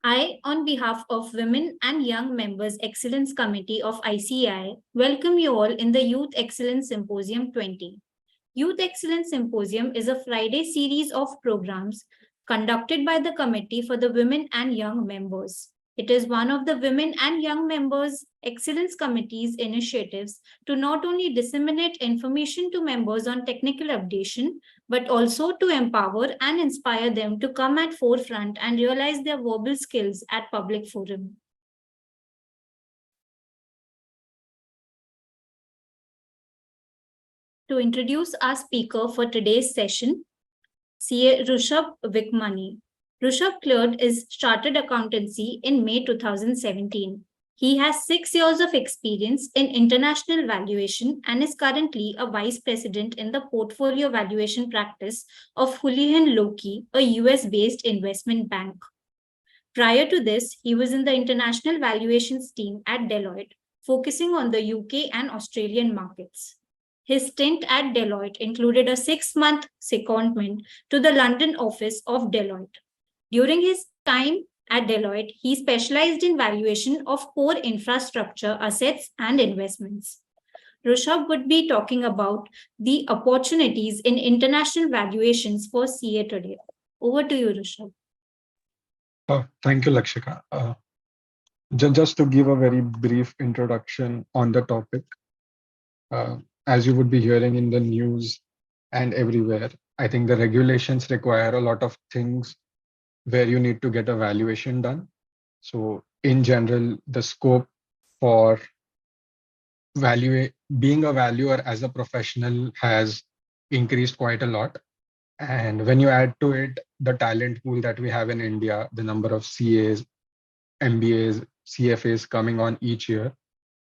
I, on behalf of Women and Young Members Excellence Committee of ICAI, welcome you all in the Youth Excellence Symposium 20. Youth Excellence Symposium is a Friday series of programs conducted by the Committee for the Women and Young Members. It is one of the Women and Young Members Excellence Committee's initiatives to not only disseminate information to members on technical updation, but also to empower and inspire them to come at forefront and realize their verbal skills at public forum. To introduce our speaker for today's session, CA Rushabh Vikmani. Rushabh cleared his chartered accountancy in May 2017. He has 6 years of experience in international valuation and is currently a vice president in the portfolio valuation practice of Houlihan Lokey, a US-based investment bank. Prior to this, he was in the international valuations team at Deloitte, focusing on the UK and Australian markets. His stint at Deloitte included a 6-month secondment to the London office of Deloitte. During his time at Deloitte, he specialized in valuation of core infrastructure assets and investments. Rushabh would be talking about the opportunities in international valuations for CA today. Over to you, Rushabh. Thank you, Lakshika. Just to give a very brief introduction on the topic, as you would be hearing in the news and everywhere, I think the regulations require a lot of things where you need to get a valuation done. So in general, the scope for being a valuer as a professional has increased quite a lot. And when you add to it the talent pool that we have in India, the number of CAs, MBAs, CFAs coming on each year,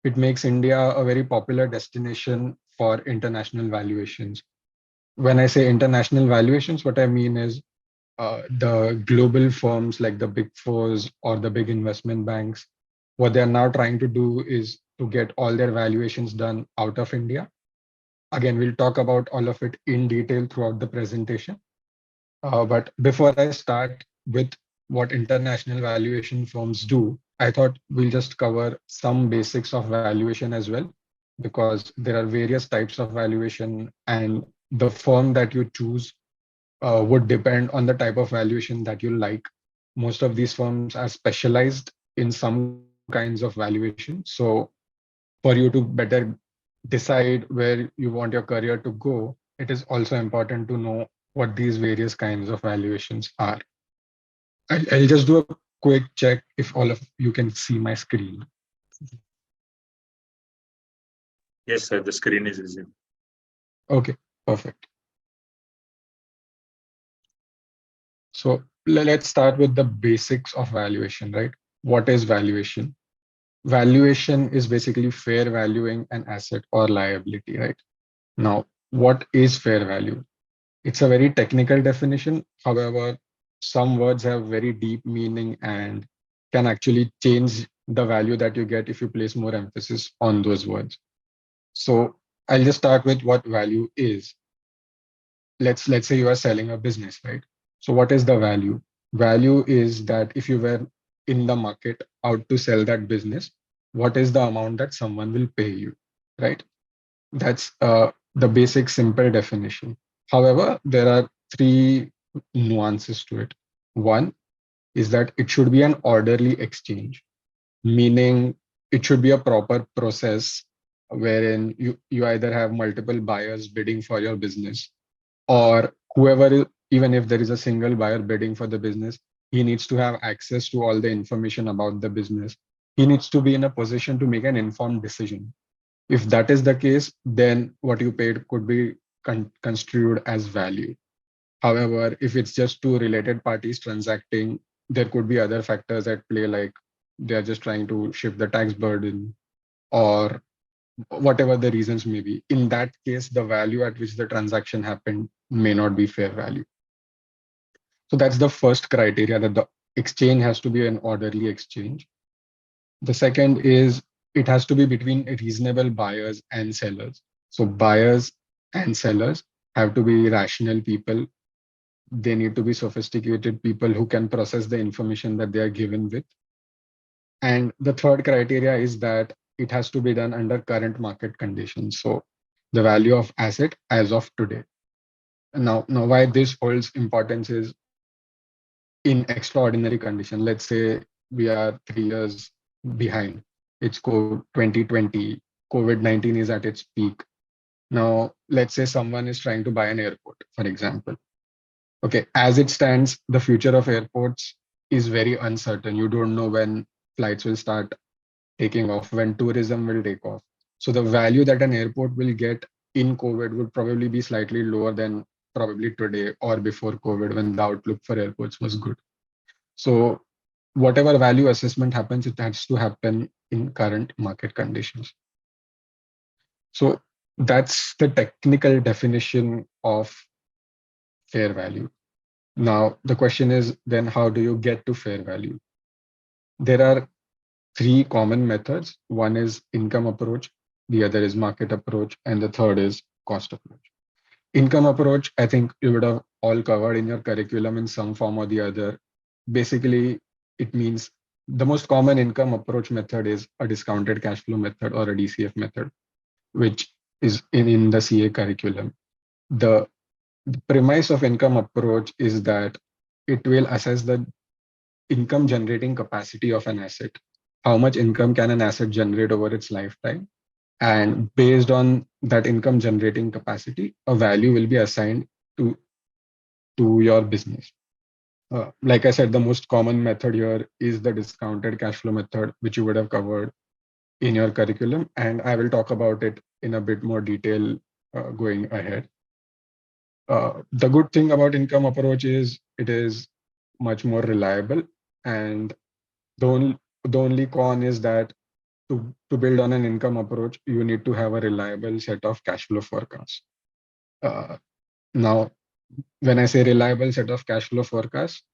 it makes India a very popular destination for international valuations. When I say international valuations, what I mean is the global firms like the big fours or the big investment banks, what they're now trying to do is to get all their valuations done out of India. Again, we'll talk about all of it in detail throughout the presentation. But before I start with what international valuation firms do, I thought we'll just cover some basics of valuation as well, because there are various types of valuation and the firm that you choose would depend on the type of valuation that you like. Most of these firms are specialized in some kinds of valuation. So for you to better decide where you want your career to go, it is also important to know what these various kinds of valuations are. I'll just do a quick check if all of you can see my screen. Yes, sir, the screen is visible. Okay, perfect. So let's start with the basics of valuation, right? What is valuation? Valuation is basically fair valuing an asset or liability, right? Now, what is fair value? It's a very technical definition. However, some words have very deep meaning and can actually change the value that you get if you place more emphasis on those words. So I'll just start with what value is. Let's say you are selling a business, right? So what is the value? Value is that if you were in the market out to sell that business, what is the amount that someone will pay you, right? That's the basic simple definition. However, there are 3 nuances to it. One is that it should be an orderly exchange, meaning it should be a proper process wherein you either have multiple buyers bidding for your business, or whoever, even if there is a single buyer bidding for the business, he needs to have access to all the information about the business. He needs to be in a position to make an informed decision. If that is the case, then what you paid could be construed as value. However, if it's just 2 related parties transacting, there could be other factors at play, like they're just trying to shift the tax burden or whatever the reasons may be. In that case, the value at which the transaction happened may not be fair value. So that's the first criteria, that the exchange has to be an orderly exchange. The second is it has to be between reasonable buyers and sellers. So buyers and sellers have to be rational people. they need to be sophisticated people who can process the information that they are given with. And the third criteria is that it has to be done under current market conditions. So the value of asset as of today. Now why this holds importance is in extraordinary condition. Let's say we are 3 years behind. It's 2020, COVID-19 is at its peak. Now, let's say someone is trying to buy an airport, for example. Okay, as it stands, the future of airports is very uncertain. You don't know when flights will start taking off, when tourism will take off. So the value that an airport will get in COVID would probably be slightly lower than probably today or before COVID, when the outlook for airports was good. So whatever value assessment happens, it has to happen in current market conditions. So that's the technical definition of fair value. Now, the question is then how do you get to fair value? There are three common methods. One is income approach, the other is market approach, and the third is cost approach. Income approach, I think you would have all covered in your curriculum in some form or the other. Basically, it means the most common income approach method is a discounted cash flow method or a DCF method, which is in the CA curriculum. The premise of income approach is that it will assess the income generating capacity of an asset. How much income can an asset generate over its lifetime? And based on that income generating capacity, a value will be assigned to your business. Like I said, the most common method here is the discounted cash flow method, which you would have covered in your curriculum. And I will talk about it in a bit more detail going ahead. The good thing about income approach is it is much more reliable. And the only con is that to build on an income approach, you need to have a reliable set of cash flow forecasts. Now, when I say reliable set of cash flow forecasts,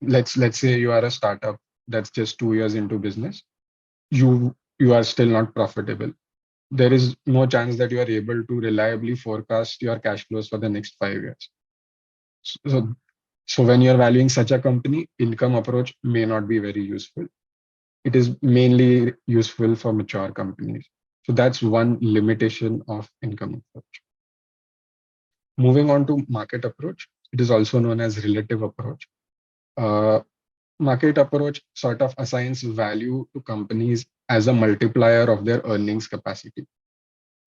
let's say you are a startup that's just 2 years into business. You are still not profitable. There is no chance that you are able to reliably forecast your cash flows for the next 5 years. So when you're valuing such a company, income approach may not be very useful. It is mainly useful for mature companies. So that's one limitation of income approach. Moving on to market approach, it is also known as relative approach. Market approach sort of assigns value to companies as a multiplier of their earnings capacity.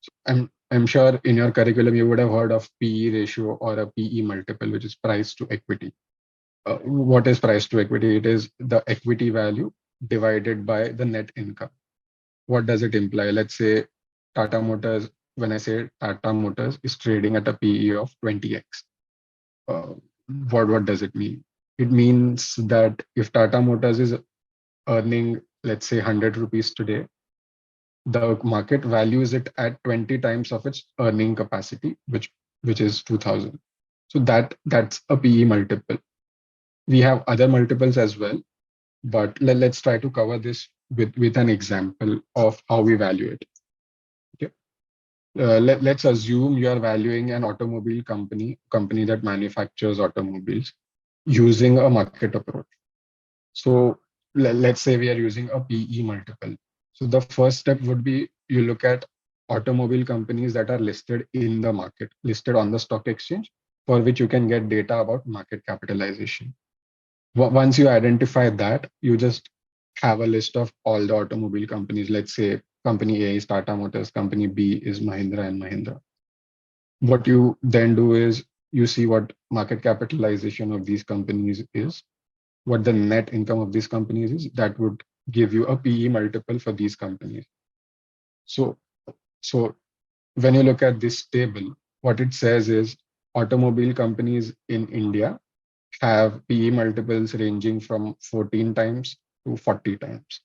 So I'm sure in your curriculum you would have heard of PE ratio or a PE multiple, which is price to equity. What is price to equity? It is the equity value divided by the net income. What does it imply? Let's say Tata Motors, when I say Tata Motors is trading at a PE of 20x. What does it mean? It means that if Tata Motors is earning, let's say 100 rupees today, the market values it at 20 times of its earning capacity, which is 2000. So that's a PE multiple. We have other multiples as well, but let's try to cover this with an example of how we value it. Okay. Let's assume you are valuing an automobile company that manufactures automobiles using a market approach. So let's say we are using a PE multiple. So the first step would be you look at automobile companies that are listed in the market, listed on the stock exchange, for which you can get data about market capitalization. Once you identify that, you just have a list of all the automobile companies. Let's say company A is Tata Motors, company B is Mahindra and Mahindra. What you then do is you see what market capitalization of these companies is, what the net income of these companies is. That would give you a PE multiple for these companies. So when you look at this table, what it says is automobile companies in India have PE multiples ranging from 14 times to 40 times.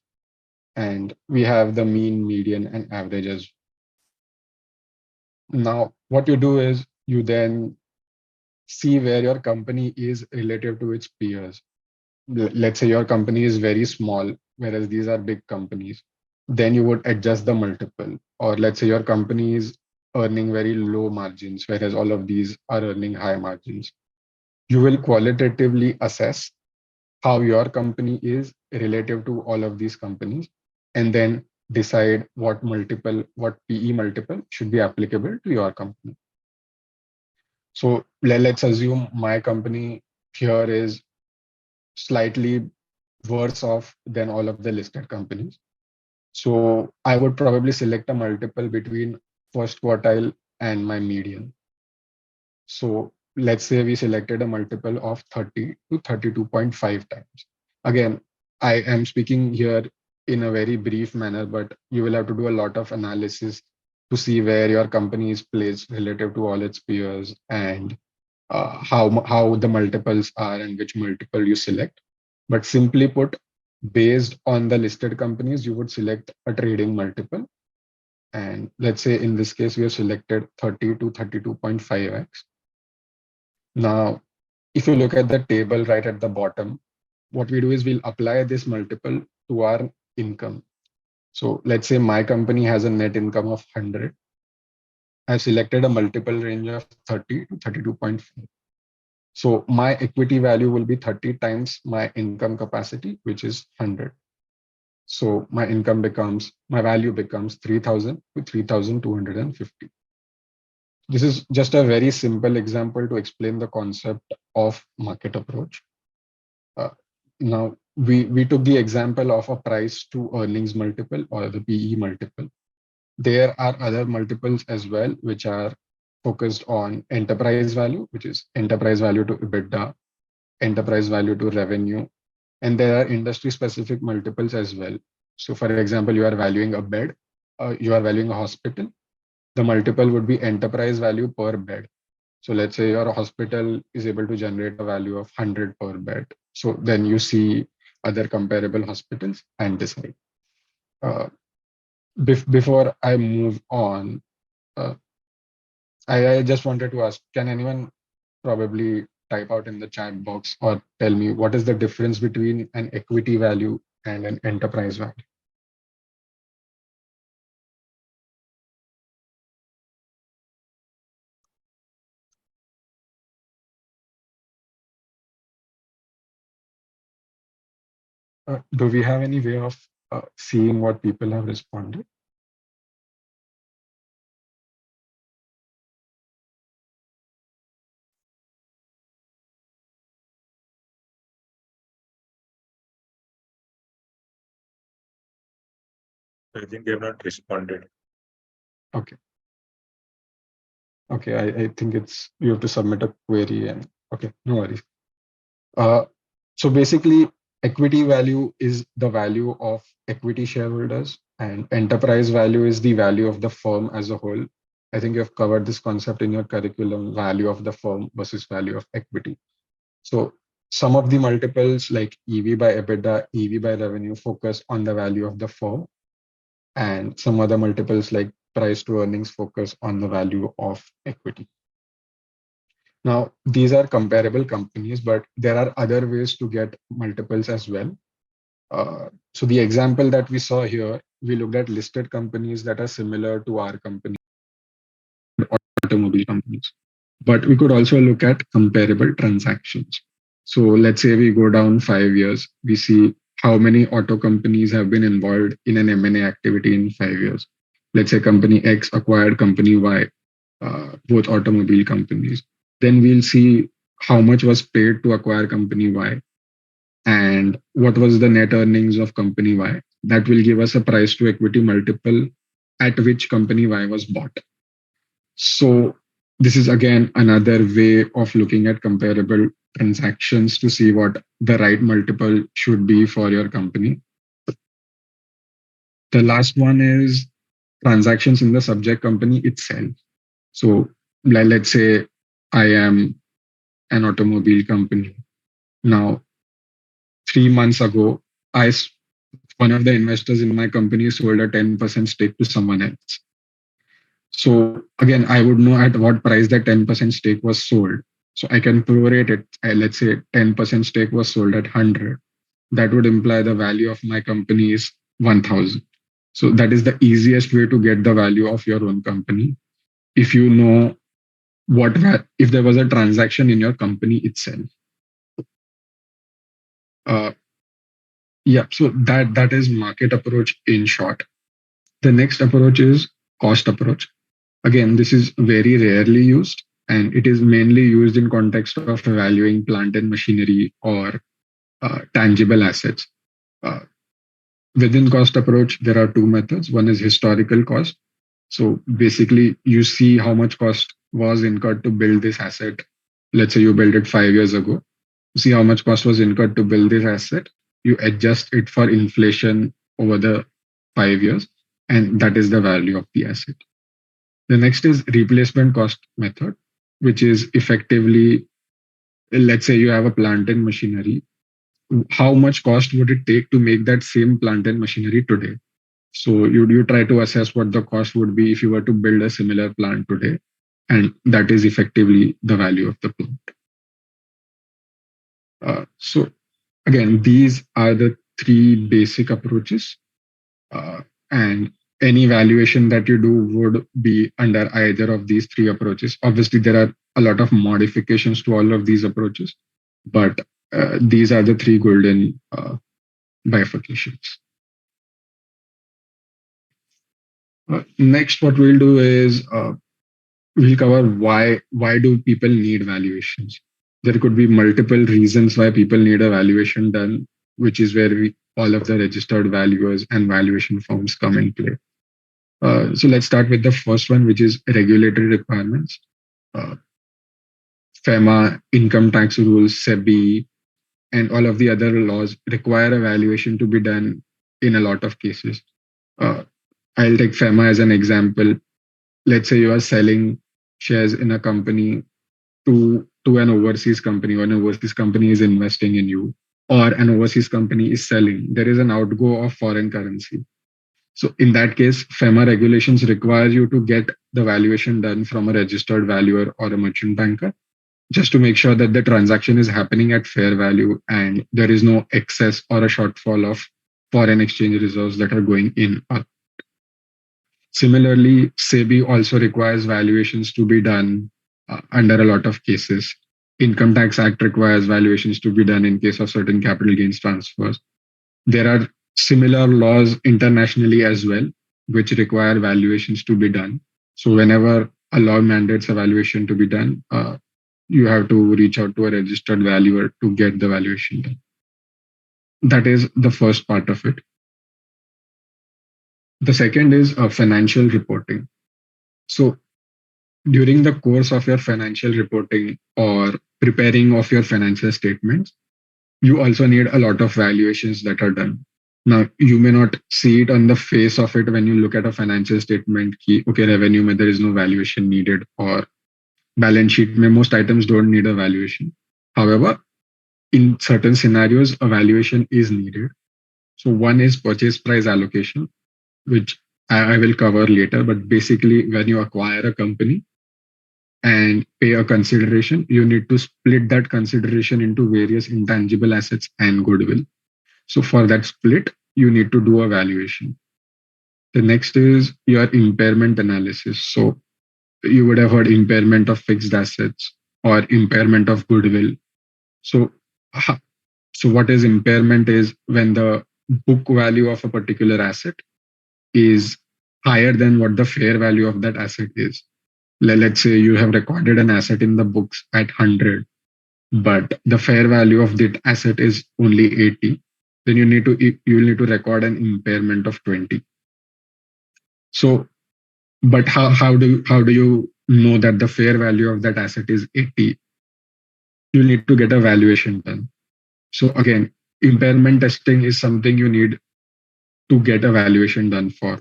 And we have the mean, median, and averages. Now, what you do is you then see where your company is relative to its peers. Let's say your company is very small, whereas these are big companies. Then you would adjust the multiple. Or let's say your company is earning very low margins, whereas all of these are earning high margins. You will qualitatively assess how your company is relative to all of these companies, and then decide what PE multiple should be applicable to your company. So let's assume my company here is slightly worse off than all of the listed companies. So I would probably select a multiple between first quartile and my median. So let's say we selected a multiple of 30 to 32.5 times. Again, I am speaking here in a very brief manner, but you will have to do a lot of analysis to see where your company is placed relative to all its peers, and how the multiples are and which multiple you select. But simply put, based on the listed companies, you would select a trading multiple. And let's say in this case, we have selected 30 to 32.5x. Now, if you look at the table right at the bottom, what we do is we'll apply this multiple to our income. So let's say my company has a net income of 100. I've selected a multiple range of 30 to 32.5. So my equity value will be 30 times my income capacity, which is 100. So my value becomes 3,000 to 3,250. This is just a very simple example to explain the concept of market approach. Now, we took the example of a price to earnings multiple, or the PE multiple. There are other multiples as well, which are focused on enterprise value, which is enterprise value to EBITDA, enterprise value to revenue. And there are industry specific multiples as well. So for example, you are valuing a bed, you are valuing a hospital. The multiple would be enterprise value per bed. So let's say your hospital is able to generate a value of 100 per bed. So then you see other comparable hospitals and decide. Before I move on, I just wanted to ask, can anyone probably type out in the chat box or tell me what is the difference between an equity value and an enterprise value? Do we have any way of seeing what people have responded? I think they have not responded. Okay. Okay, I think you have to submit a query, and okay, no worries. So basically, equity value is the value of equity shareholders, and enterprise value is the value of the firm as a whole. I think you have covered this concept in your curriculum, value of the firm versus value of equity. So some of the multiples like EV by EBITDA, EV by revenue focus on the value of the firm, and some other multiples like price to earnings focus on the value of equity. Now, these are comparable companies, but there are other ways to get multiples as well. So the example that we saw here, we looked at listed companies that are similar to our company, automobile companies. But we could also look at comparable transactions. So let's say we go down 5 years, we see how many auto companies have been involved in an M&A activity in 5 years. Let's say company X acquired company Y, both automobile companies. Then we'll see how much was paid to acquire company Y and what was the net earnings of company Y. That will give us a price to equity multiple at which company Y was bought. So this is again another way of looking at comparable transactions to see what the right multiple should be for your company. The last one is transactions in the subject company itself. So let's say I am an automobile company. Now, 3 months ago, one of the investors in my company sold a 10% stake to someone else. So again, I would know at what price that 10% stake was sold. So I can prorate it. Let's say 10% stake was sold at 100. That would imply the value of my company is 1000. So that is the easiest way to get the value of your own company. If you know if there was a transaction in your company itself. Uh, yeah, so that is market approach in short. The next approach is cost approach. Again, this is very rarely used, and it is mainly used in context of valuing plant and machinery or tangible assets. Uh, Within cost approach, there are two methods. One is historical cost. So basically, you see how much cost was incurred to build this asset. Let's say you built it 5 years ago. See how much cost was incurred to build this asset. You adjust it for inflation over the 5 years, and that is the value of the asset. The next is replacement cost method, which is effectively, let's say you have a plant and machinery. How much cost would it take to make that same plant and machinery today? So you try to assess what the cost would be if you were to build a similar plant today, and that is effectively the value of the plant. So again, these are the three basic approaches, and any valuation that you do would be under either of these three approaches. Obviously, there are a lot of modifications to all of these approaches, but these are the three golden bifurcations. Next, what we'll do is we'll cover why do people need valuations. There could be multiple reasons why people need a valuation done, which is where all of the registered valuers and valuation firms come in play. So let's start with the first one, which is regulatory requirements. Uh, FEMA, income tax rules, SEBI, and all of the other laws require a valuation to be done in a lot of cases. I'll take FEMA as an example. Let's say you are selling shares in a company to an overseas company, or an overseas company is investing in you, or an overseas company is selling. There is an outgo of foreign currency. So in that case, FEMA regulations require you to get the valuation done from a registered valuer or a merchant banker, just to make sure that the transaction is happening at fair value and there is no excess or a shortfall of foreign exchange reserves that are going in. Similarly, SEBI also requires valuations to be done under a lot of cases. Income Tax Act requires valuations to be done in case of certain capital gains transfers. There are similar laws internationally as well, which require valuations to be done. So whenever a law mandates a valuation to be done, you have to reach out to a registered valuer to get the valuation done. That is the first part of it. The second is financial reporting. So during the course of your financial reporting or preparing of your financial statements, you also need a lot of valuations that are done. Now, you may not see it on the face of it when you look at a financial statement, okay, revenue, there is no valuation needed, or balance sheet, most items don't need a valuation. However, in certain scenarios, a valuation is needed. So one is purchase price allocation, which I will cover later. But basically, when you acquire a company and pay a consideration, you need to split that consideration into various intangible assets and goodwill. So for that split, you need to do a valuation. The next is your impairment analysis. So you would have heard impairment of fixed assets or impairment of goodwill. So, so what is impairment is when the book value of a particular asset is higher than what the fair value of that asset is. Let's say you have recorded an asset in the books at 100, but the fair value of that asset is only 80. Then you will need to record an impairment of 20. So, but how do you know that the fair value of that asset is 80? You need to get a valuation done. So again, impairment testing is something you need to get a valuation done for.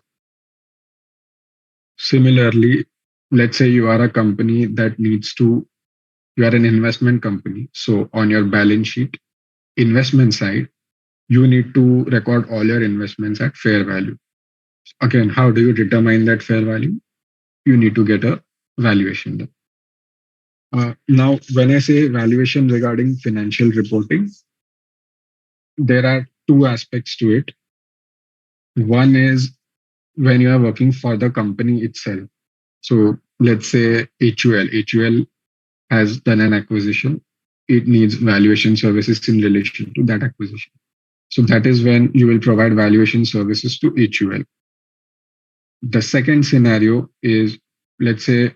Similarly, let's say you are a company that you are an investment company. So on your balance sheet, investment side, you need to record all your investments at fair value. Again, how do you determine that fair value? You need to get a valuation done. Now, when I say valuation regarding financial reporting, there are two aspects to it. One is when you are working for the company itself. So let's say HUL has done an acquisition. It needs valuation services in relation to that acquisition. So that is when you will provide valuation services to HUL. The second scenario is, let's say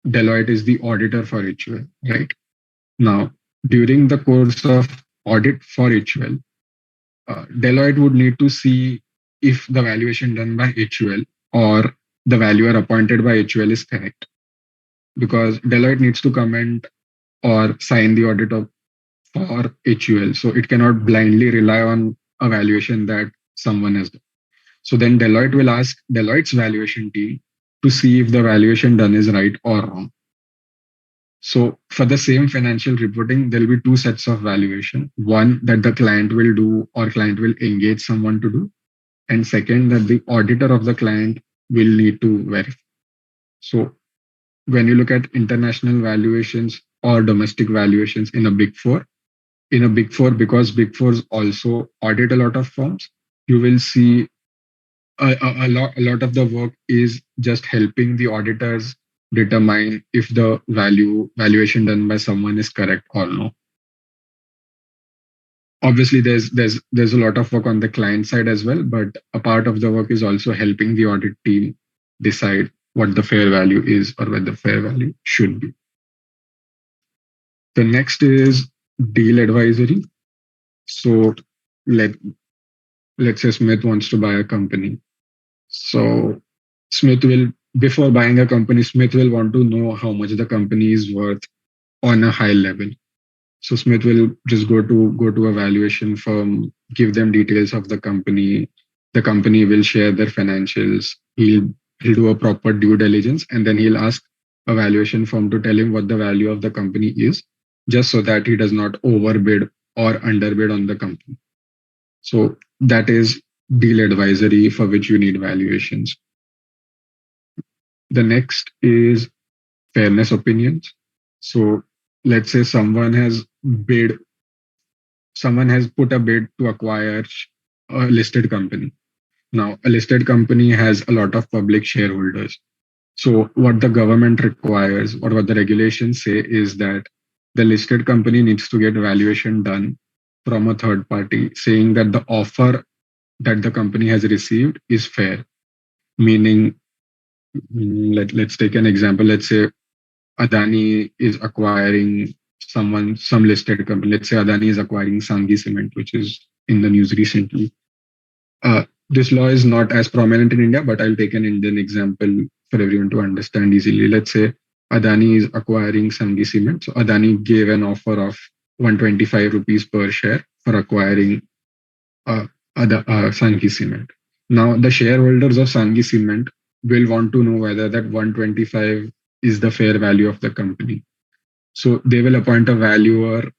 Deloitte is the auditor for HUL, right? Now, during the course of audit for HUL, Deloitte would need to see if the valuation done by HUL or the valuer appointed by HUL is correct. Because Deloitte needs to comment or sign the audit of, for HUL. So it cannot blindly rely on a valuation that someone has done. So then Deloitte will ask Deloitte's valuation team to see if the valuation done is right or wrong. So for the same financial reporting, there will be two sets of valuation. One that the client will do or client will engage someone to do. And second, that the auditor of the client will need to verify. So when you look at international valuations or domestic valuations in a big four, because big fours also audit a lot of firms, you will see a lot of the work is just helping the auditors determine if the valuation done by someone is correct or no. Obviously, there's a lot of work on the client side as well, but a part of the work is also helping the audit team decide what the fair value is or what the fair value should be. The next is deal advisory. So let's say Smith wants to buy a company. So Smith will, before buying a company, Smith will want to know how much the company is worth on a high level. So Smith will just go to a valuation firm, give them details of the company. The company will share their financials. He'll do a proper due diligence, and then he'll ask a valuation firm to tell him what the value of the company is, just so that he does not overbid or underbid on the company. So that is deal advisory, for which you need valuations. The next is fairness opinions. So let's say someone has put a bid to acquire a listed company. Now, a listed company has a lot of public shareholders. So what the government requires or what the regulations say is that the listed company needs to get valuation done from a third party saying that the offer that the company has received is fair. Meaning, let's take an example. Let's say Adani is acquiring some listed company. Let's say Adani is acquiring Sanghi Cement, which is in the news recently. This law is not as prominent in India, but I'll take an Indian example for everyone to understand easily. Let's say Adani is acquiring Sanghi Cement. So Adani gave an offer of 125 rupees per share for acquiring Sanghi Cement. Now, the shareholders of Sanghi Cement will want to know whether that 125 is the fair value of the company. So they will appoint a valuer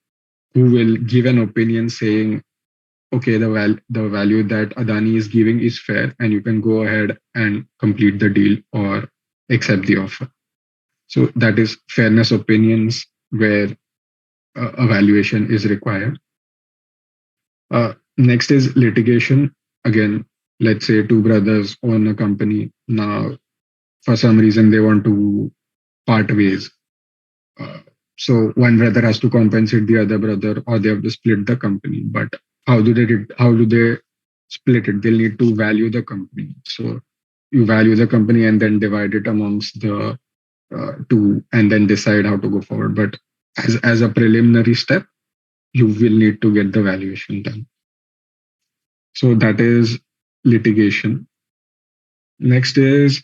who will give an opinion saying, okay, the value that Adani is giving is fair, and you can go ahead and complete the deal or accept the offer. So that is fairness opinions, where a valuation is required. Next is litigation. Again, let's say two brothers own a company. Now, for some reason, they want to part ways. So one brother has to compensate the other brother, or they have to split the company. But how do they split it? They'll need to value the company. So you value the company and then divide it amongst the two, and then decide how to go forward. But as a preliminary step, you will need to get the valuation done. So that is litigation. Next is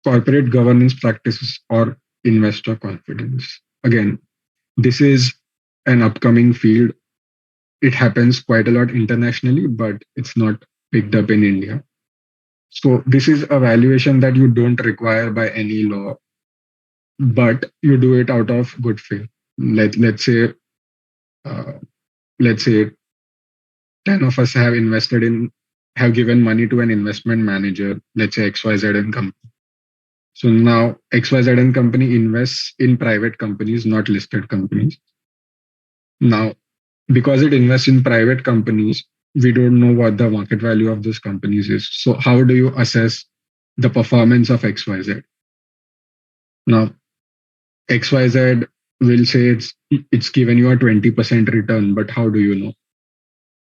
corporate governance practices or investor confidence. Again, this is an upcoming field. It happens quite a lot internationally, but it's not picked up in India. So this is a valuation that you don't require by any law, but you do it out of good faith. Let's say uh, let's say 10 of us have given money to an investment manager, let's say XYZ and company. So now XYZ and company invests in private companies, not listed companies. Now, because it invests in private companies, we don't know what the market value of those companies is. So how do you assess the performance of XYZ? Now, XYZ will say it's given you a 20% return, but how do you know?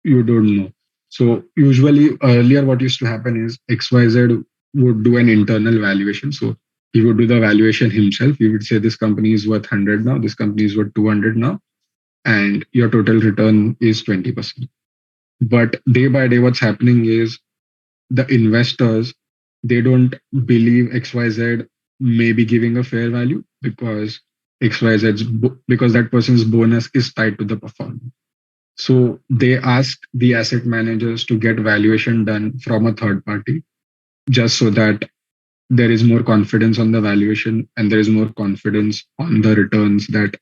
You don't know. So usually earlier what used to happen is XYZ would do an internal valuation. So he would do the valuation himself. He would say this company is worth 100 now, this company is worth 200 now, and your total return is 20%. But day by day, what's happening is the investors, they don't believe XYZ may be giving a fair value because because that person's bonus is tied to the performance. So they ask the asset managers to get valuation done from a third party just so that there is more confidence on the valuation and there is more confidence on the returns that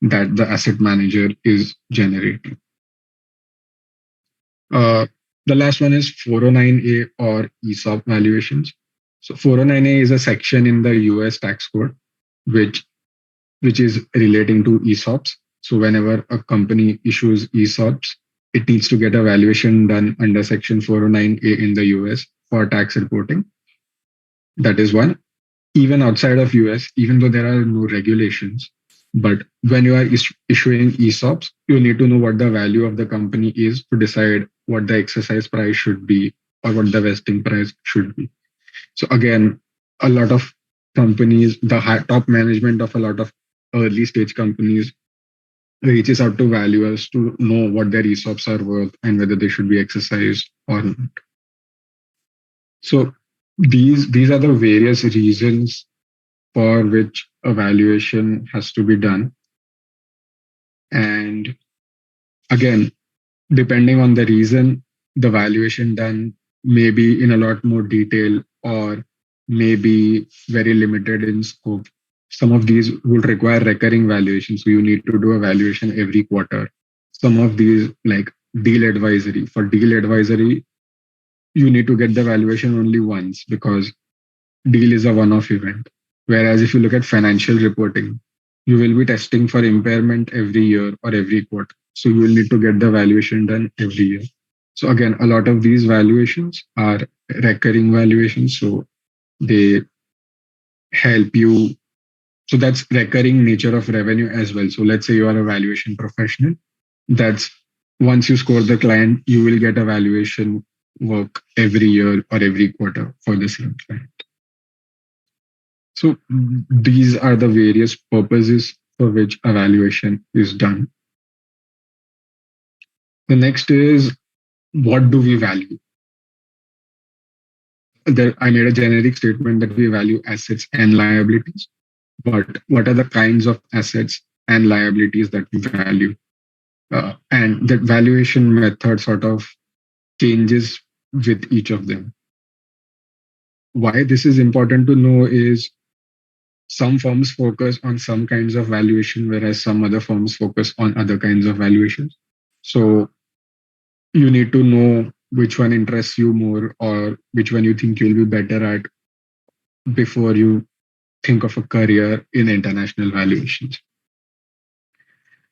the asset manager is generating. Uh, the last one is 409A or ESOP valuations. So 409A is a section in the US tax code which which is relating to ESOPs. So whenever a company issues ESOPs, it needs to get a valuation done under section 409A in the US for tax reporting. That is one. Even outside of US, even though there are no regulations, but when you are issuing ESOPs, you need to know what the value of the company is to decide what the exercise price should be or what the vesting price should be. So again, a lot of companies, the top management of a lot of early stage companies reaches out to valuers to know what their ESOPs are worth and whether they should be exercised or not. So these are the various reasons for which a valuation has to be done. And again, depending on the reason, the valuation done may be in a lot more detail or may be very limited in scope. Some of these will require recurring valuation. So you need to do a valuation every quarter. Some of these, like deal advisory, for deal advisory, you need to get the valuation only once because deal is a one-off event. Whereas if you look at financial reporting, you will be testing for impairment every year or every quarter. So you will need to get the valuation done every year. So again, a lot of these valuations are recurring valuations. So they help you. So that's recurring nature of revenue as well. So let's say you are a valuation professional. That's once you score the client, you will get a valuation work every year or every quarter for the same client. So these are the various purposes for which evaluation is done. The next is, what do we value? I made a generic statement that we value assets and liabilities, but what are the kinds of assets and liabilities that we value? And that valuation method sort of changes with each of them. Why this is important to know is some firms focus on some kinds of valuation, whereas some other firms focus on other kinds of valuations. So you need to know which one interests you more or which one you think you'll be better at before you think of a career in international valuations.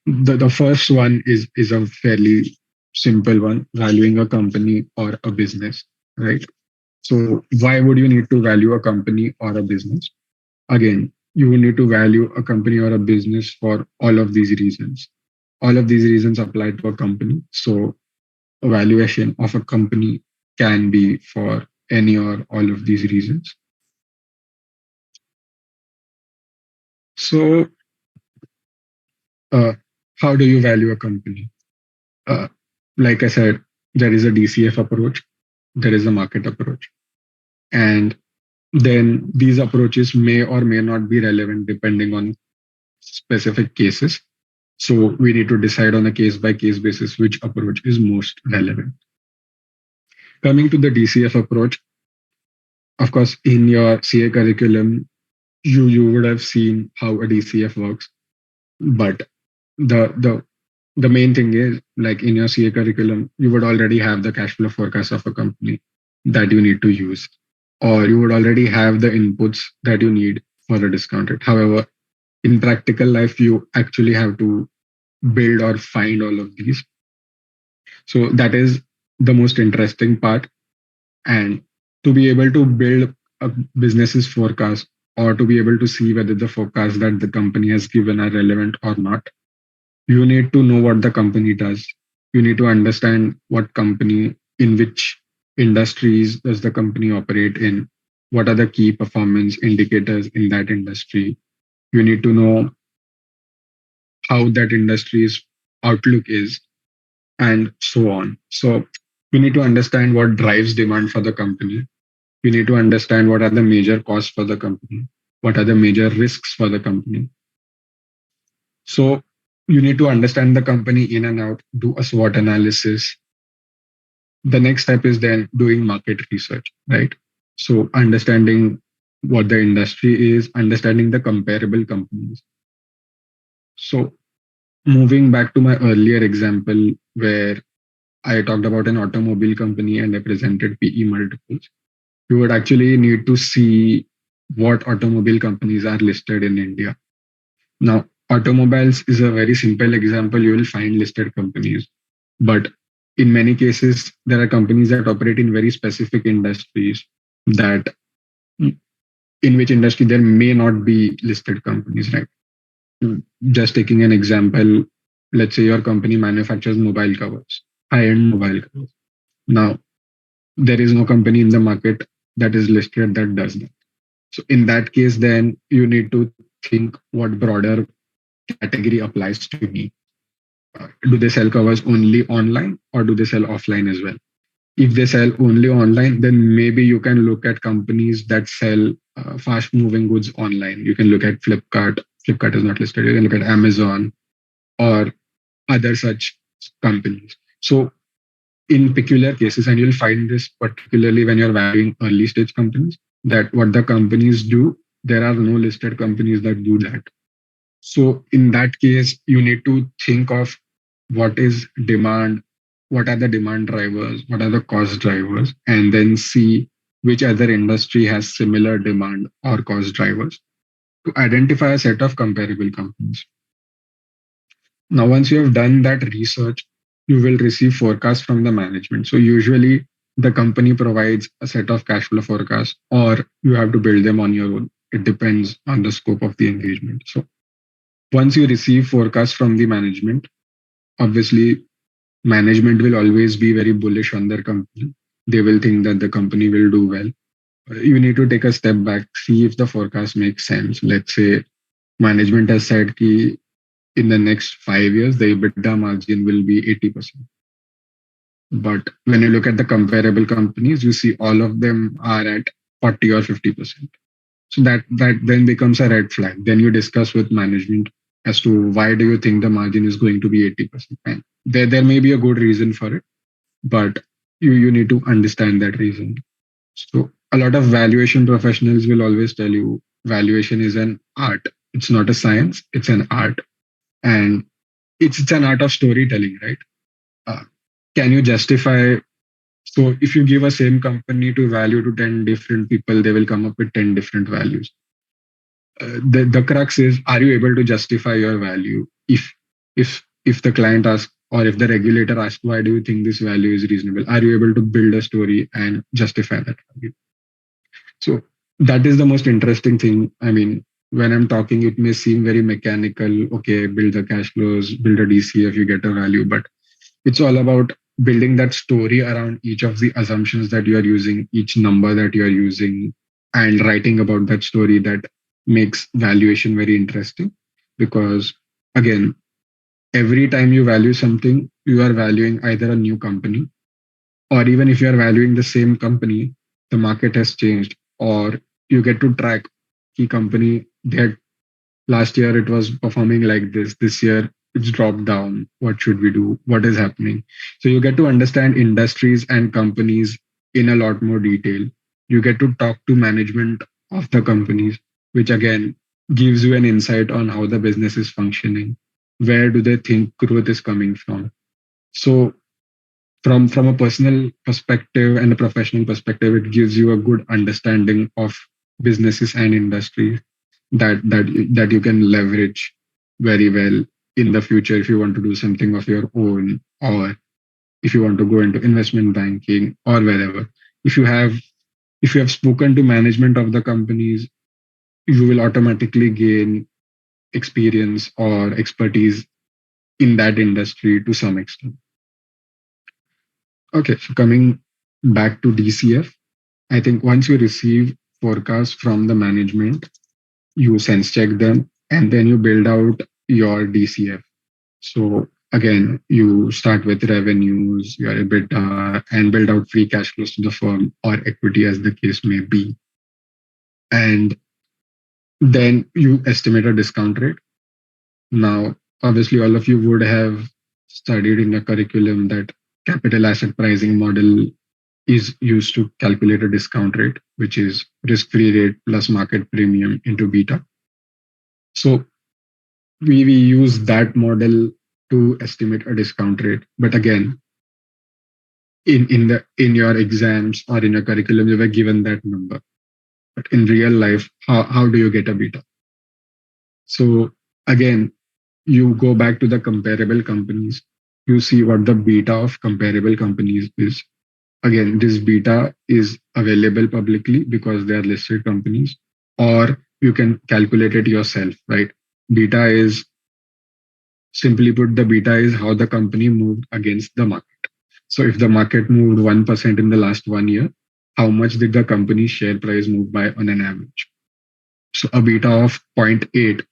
The first one is a fairly simple one, valuing a company or a business, right? So why would you need to value a company or a business? Again, you will need to value a company or a business for all of these reasons. All of these reasons apply to a company. So a valuation of a company can be for any or all of these reasons. So how do you value a company? Uh, like I said, there is a DCF approach, there is a market approach. And then these approaches may or may not be relevant depending on specific cases. So we need to decide on a case by case basis which approach is most relevant. Coming to the DCF approach, of course, in your CA curriculum, you would have seen how a DCF works. But the main thing is, like in your CA curriculum, you would already have the cash flow forecast of a company that you need to use, or you would already have the inputs that you need for a discount rate. However, in practical life, you actually have to build or find all of these. So that is the most interesting part. And to be able to build a business's forecast, or to be able to see whether the forecast that the company has given are relevant or not, you need to know what the company does. You need to understand what company, in which industries does the company operate in, what are the key performance indicators in that industry. You need to know how that industry's outlook is, and so on. So you need to understand what drives demand for the company. You need to understand what are the major costs for the company, what are the major risks for the company. So you need to understand the company in and out, do a SWOT analysis. The next step is then doing market research, right? So understanding what the industry is, understanding the comparable companies. So moving back to my earlier example where I talked about an automobile company and I presented PE multiples, you would actually need to see what automobile companies are listed in India. Now, automobiles is a very simple example. You will find listed companies, but in many cases, there are companies that operate in very specific industries that in which industry there may not be listed companies, right? Just taking an example, let's say your company manufactures mobile covers, high-end mobile covers. Now, there is no company in the market that is listed that does that. So in that case, then you need to think what broader category applies to me. Do they sell covers only online or do they sell offline as well? If they sell only online, then maybe you can look at companies that sell fast moving goods online. You can look at Flipkart. Flipkart is not listed. You can look at Amazon or other such companies. So in peculiar cases, and you'll find this particularly when you're valuing early stage companies, that what the companies do, there are no listed companies that do that. So in that case, you need to think of what is demand, what are the demand drivers, what are the cost drivers, and then see which other industry has similar demand or cost drivers to identify a set of comparable companies. Now, once you have done that research, you will receive forecasts from the management. So usually the company provides a set of cash flow forecasts, or you have to build them on your own. It depends on the scope of the engagement. So once you receive forecasts from the management, obviously management will always be very bullish on their company. They will think that the company will do well. You need to take a step back, see if the forecast makes sense. Let's say management has said that in the next 5 years, the EBITDA margin will be 80%. But when you look at the comparable companies, you see all of them are at 40 or 50%. So that then becomes a red flag. Then you discuss with management as to why do you think the margin is going to be 80%. And there may be a good reason for it, but you need to understand that reason. So a lot of valuation professionals will always tell you valuation is an art. It's not a science, it's an art. And it's an art of storytelling, right? Can you justify? So if you give a same company to value to 10 different people, they will come up with 10 different values. The crux is, are you able to justify your value? If the client asks, or if the regulator asks, why do you think this value is reasonable? Are you able to build a story and justify that value? So that is the most interesting thing. I mean, when I'm talking, it may seem very mechanical. Okay, build the cash flows, build a DCF, you get a value, but it's all about building that story around each of the assumptions that you are using, each number that you are using, and writing about that story that makes valuation very interesting. Because again, every time you value something, you are valuing either a new company, or even if you are valuing the same company, the market has changed, or you get to track key company that last year it was performing like this year it's dropped down. What should we do? What is happening? So you get to understand industries and companies in a lot more detail. You get to talk to management of the companies, which again gives you an insight on how the business is functioning. Where do they think growth is coming from? So from a personal perspective and a professional perspective, it gives you a good understanding of businesses and industries that you can leverage very well in the future if you want to do something of your own, or if you want to go into investment banking or wherever. If you have spoken to management of the companies, you will automatically gain experience or expertise in that industry to some extent. Okay, so coming back to DCF, I think once you receive forecasts from the management, you sense check them and then you build out your DCF. So again, you start with revenues, your EBITDA, and build out free cash flows to the firm or equity as the case may be. And then you estimate a discount rate. Now, obviously, all of you would have studied in your curriculum that capital asset pricing model is used to calculate a discount rate, which is risk-free rate plus market premium into beta. So we use that model to estimate a discount rate. But again, in your exams or in your curriculum, you were given that number. But in real life, how do you get a beta? So again, you go back to the comparable companies, you see what the beta of comparable companies is. Again, this beta is available publicly because they are listed companies, or you can calculate it yourself, right? Beta is, simply put, the beta is how the company moved against the market. So if the market moved 1% in the last 1 year, how much did the company's share price move by on an average? So a beta of 0.8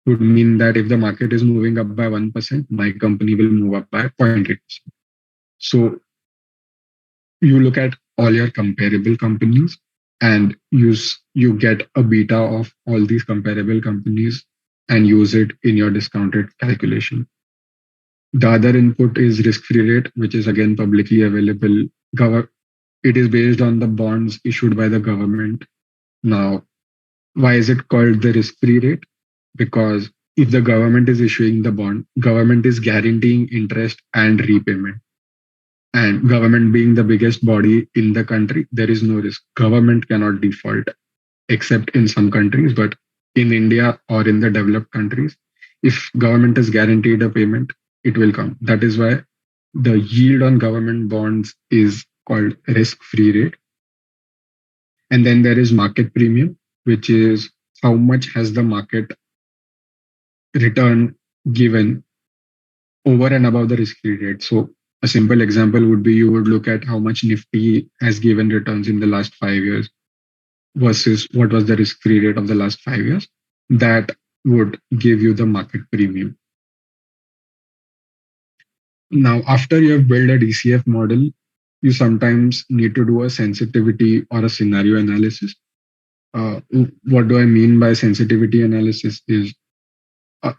would mean that if the market is moving up by 1%, my company will move up by 0.8%. So you look at all your comparable companies and you get a beta of all these comparable companies and use it in your discounted calculation. The other input is risk-free rate, which is again publicly available. It is based on the bonds issued by the government. Now, why is it called the risk-free rate? Because if the government is issuing the bond, government is guaranteeing interest and repayment. And government being the biggest body in the country, there is no risk. Government cannot default, except in some countries. But in India or in the developed countries, if government is guaranteed a payment, it will come. That is why the yield on government bonds is called risk-free rate. And then there is market premium, which is how much has the market return given over and above the risk-free rate. So a simple example would be you would look at how much Nifty has given returns in the last 5 years versus what was the risk-free rate of the last 5 years. That would give you the market premium. Now, after you have built a DCF model, you sometimes need to do a sensitivity or a scenario analysis. What do I mean by sensitivity analysis is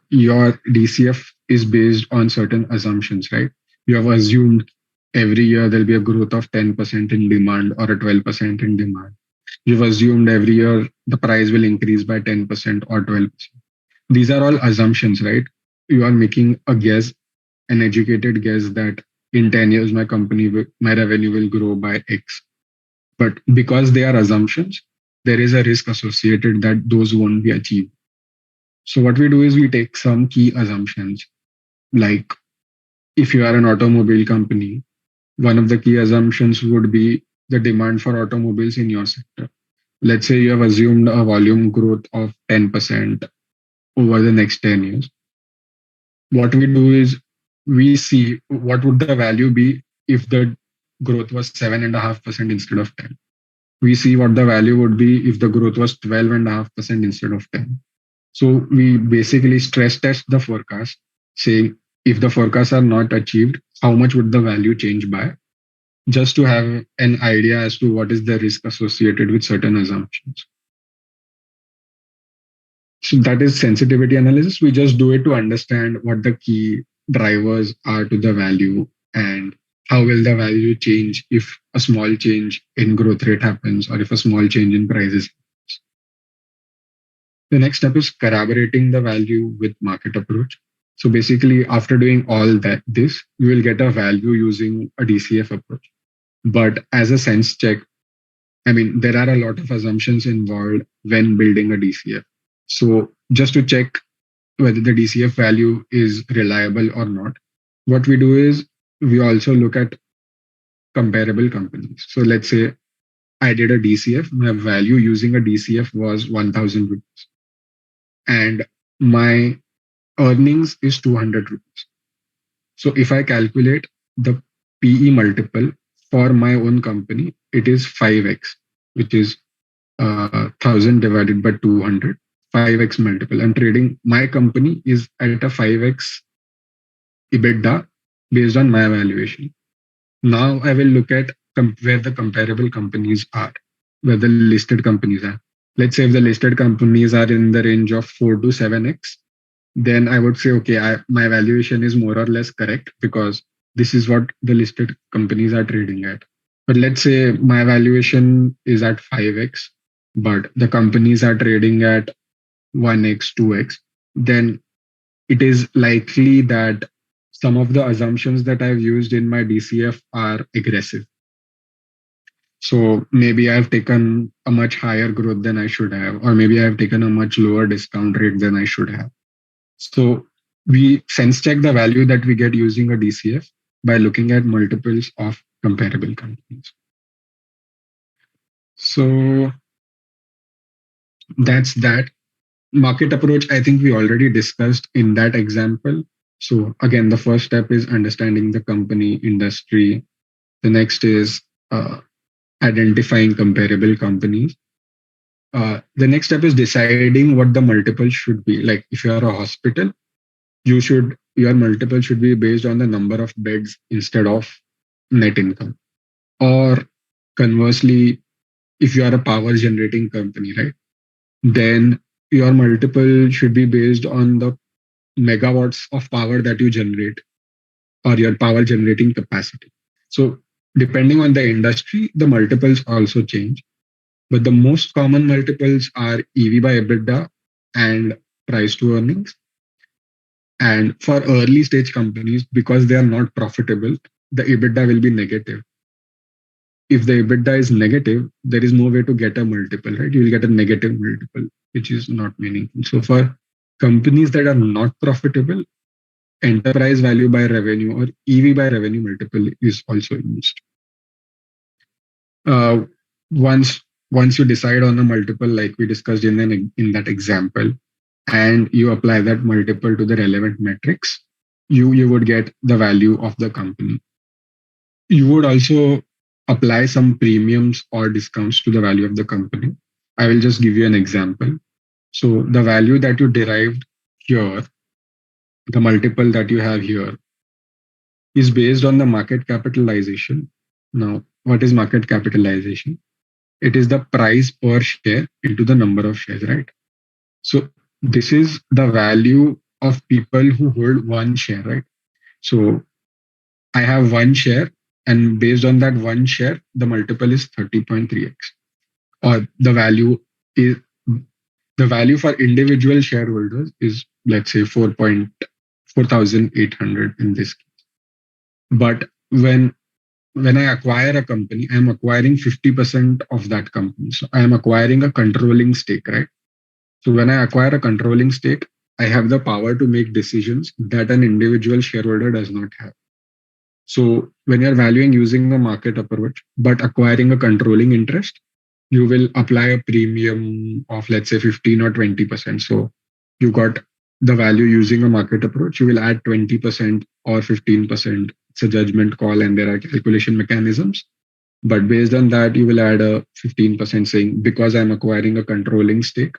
your DCF is based on certain assumptions, right? You have assumed every year there'll be a growth of 10% in demand or a 12% in demand. You've assumed every year the price will increase by 10% or 12%. These are all assumptions, right? You are making a guess, an educated guess that in 10 years my revenue will grow by X. But because they are assumptions, there is a risk associated that those won't be achieved. So what we do is we take some key assumptions, like if you are an automobile company, one of the key assumptions would be the demand for automobiles in your sector. Let's say you have assumed a volume growth of 10% over the next 10 years. What we do is we see what would the value be if the growth was 7.5% instead of 10. We see what the value would be if the growth was 12.5% instead of 10. So we basically stress test the forecast, saying if the forecasts are not achieved, how much would the value change by, just to have an idea as to what is the risk associated with certain assumptions. So that is sensitivity analysis. We just do it to understand what the key drivers are to the value and how will the value change if a small change in growth rate happens or if a small change in prices. The next step is corroborating the value with market approach. So basically, after doing all this, you will get a value using a DCF approach. But as a sense check, I mean, there are a lot of assumptions involved when building a DCF. So just to check whether the DCF value is reliable or not, what we do is we also look at comparable companies. So let's say I did a DCF. My value using a DCF was 1000 rupees. And my earnings is 200 rupees. So if I calculate the PE multiple for my own company, it is 5x, which is 1000 divided by 200, 5x multiple. I'm trading my company is at a 5x EBITDA based on my valuation. Now I will look at where the comparable companies are, where the listed companies are. Let's say if the listed companies are in the range of 4 to 7x, then I would say, okay, my valuation is more or less correct because this is what the listed companies are trading at. But let's say my valuation is at 5x, but the companies are trading at 1x, 2x, then it is likely that some of the assumptions that I've used in my DCF are aggressive. So maybe I've taken a much higher growth than I should have, or maybe I've taken a much lower discount rate than I should have. So we sense check the value that we get using a DCF by looking at multiples of comparable companies. So that's that. Market approach, I think we already discussed in that example. So again, the first step is understanding the company, industry. The next is identifying comparable companies. The next step is deciding what the multiple should be. Like if you are a hospital, your multiple should be based on the number of beds instead of net income. Or conversely, if you are a power generating company, right, then your multiple should be based on the megawatts of power that you generate or your power generating capacity. So depending on the industry, the multiples also change. But the most common multiples are EV by EBITDA and price to earnings. And for early stage companies, because they are not profitable, the EBITDA will be negative. If the EBITDA is negative, there is no way to get a multiple, right? You will get a negative multiple, which is not meaningful. So for companies that are not profitable, enterprise value by revenue or EV by revenue multiple is also used. Uh, once once you decide on a multiple, like we discussed in that example, and you apply that multiple to the relevant metrics, you would get the value of the company. You would also apply some premiums or discounts to the value of the company. I will just give you an example. So the value that you derived here, the multiple that you have here, is based on the market capitalization. Now, what is market capitalization? It is the price per share into the number of shares, right? So this is the value of people who hold one share, right? So I have one share, and based on that one share, the multiple is 30.3x. Or the value for individual shareholders is, let's say, 4,800 in this case. But when I acquire a company, I'm acquiring 50% of that company. So I am acquiring a controlling stake, right? So when I acquire a controlling stake, I have the power to make decisions that an individual shareholder does not have. So when you're valuing using a market approach, but acquiring a controlling interest, you will apply a premium of, let's say, 15 or 20%. So you got the value using a market approach, you will add 20% or 15%. It's a judgment call and there are calculation mechanisms. But based on that, you will add a 15% saying, because I'm acquiring a controlling stake,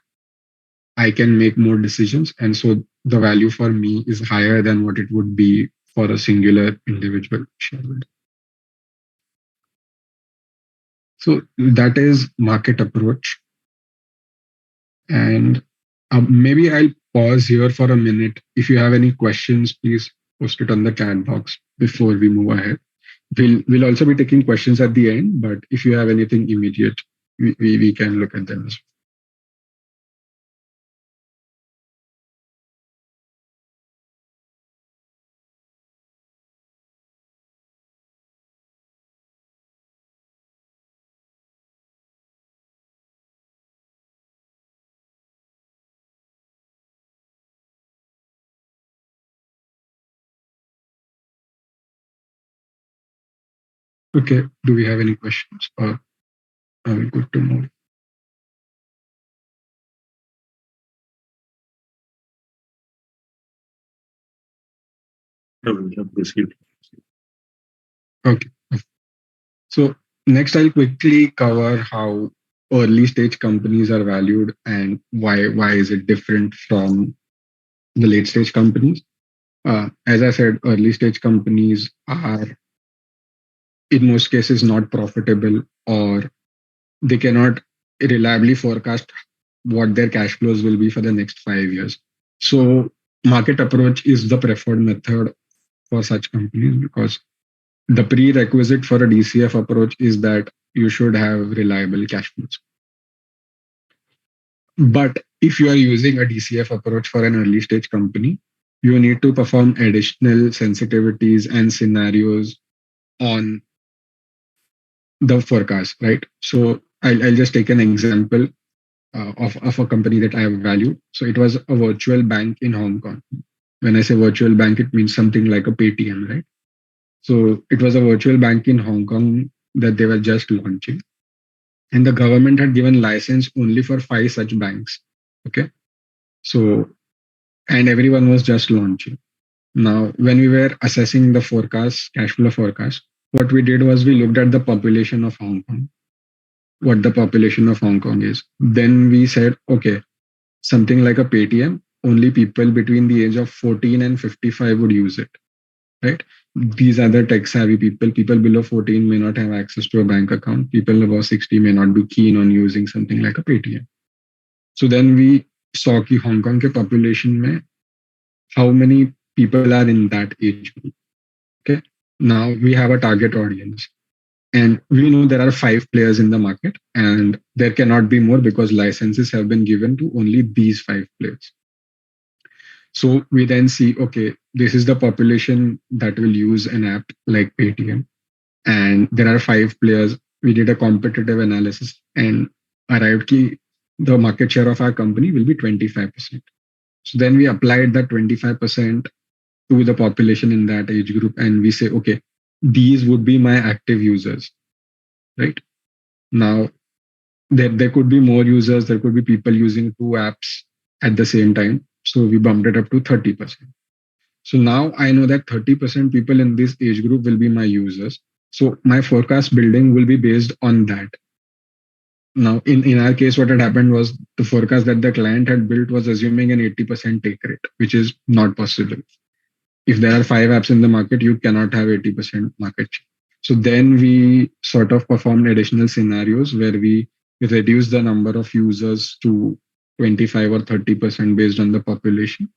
I can make more decisions. And so the value for me is higher than what it would be for a singular individual shareholder. So that is market approach. And maybe I'll pause here for a minute. If you have any questions, please post it on the chat box before we move ahead. We'll also be taking questions at the end, but if you have anything immediate, we can look at them as well. Okay, do we have any questions? Or Are we good to move? No, we have proceed. Okay. So next, I'll quickly cover how early stage companies are valued and why is it different from the late stage companies. As I said, early stage companies are in most cases not profitable, or they cannot reliably forecast what their cash flows will be for the next 5 years. So market approach is the preferred method for such companies, because the prerequisite for a DCF approach is that you should have reliable cash flows. But if you are using a DCF approach for an early stage company, you need to perform additional sensitivities and scenarios on the forecast, right? So I'll just take an example of a company that I have valued. So it was a virtual bank in Hong Kong. When I say virtual bank, it means something like a Paytm, right? So it was a virtual bank in Hong Kong that they were just launching. And the government had given license only for 5 such banks. Okay. So, and everyone was just launching. Now, when we were assessing the forecast, cash flow forecast, what we did was we looked at the population of Hong Kong, what the population of Hong Kong is. Then we said, okay, something like a Paytm, only people between the age of 14 and 55 would use it, right? These are the tech savvy people. People below 14 may not have access to a bank account. People above 60 may not be keen on using something like a Paytm. So then we saw कि Hong Kong के population में how many people are in that age group. Okay. Now we have a target audience. And we know there are 5 players in the market, and there cannot be more because licenses have been given to only these 5 players. So we then see, okay, this is the population that will use an app like Paytm. And there are 5 players. We did a competitive analysis and arrived that the market share of our company will be 25%. So then we applied that 25% to the population in that age group, and we say, okay, these would be my active users, right? Now, there could be more users, there could be people using 2 apps at the same time. So we bumped it up to 30%. So now I know that 30% people in this age group will be my users. So my forecast building will be based on that. Now, in our case, what had happened was the forecast that the client had built was assuming an 80% take rate, which is not possible. If there are 5 apps in the market, you cannot have 80% market share. So then we sort of performed additional scenarios where we reduced the number of users to 25 or 30% based on the population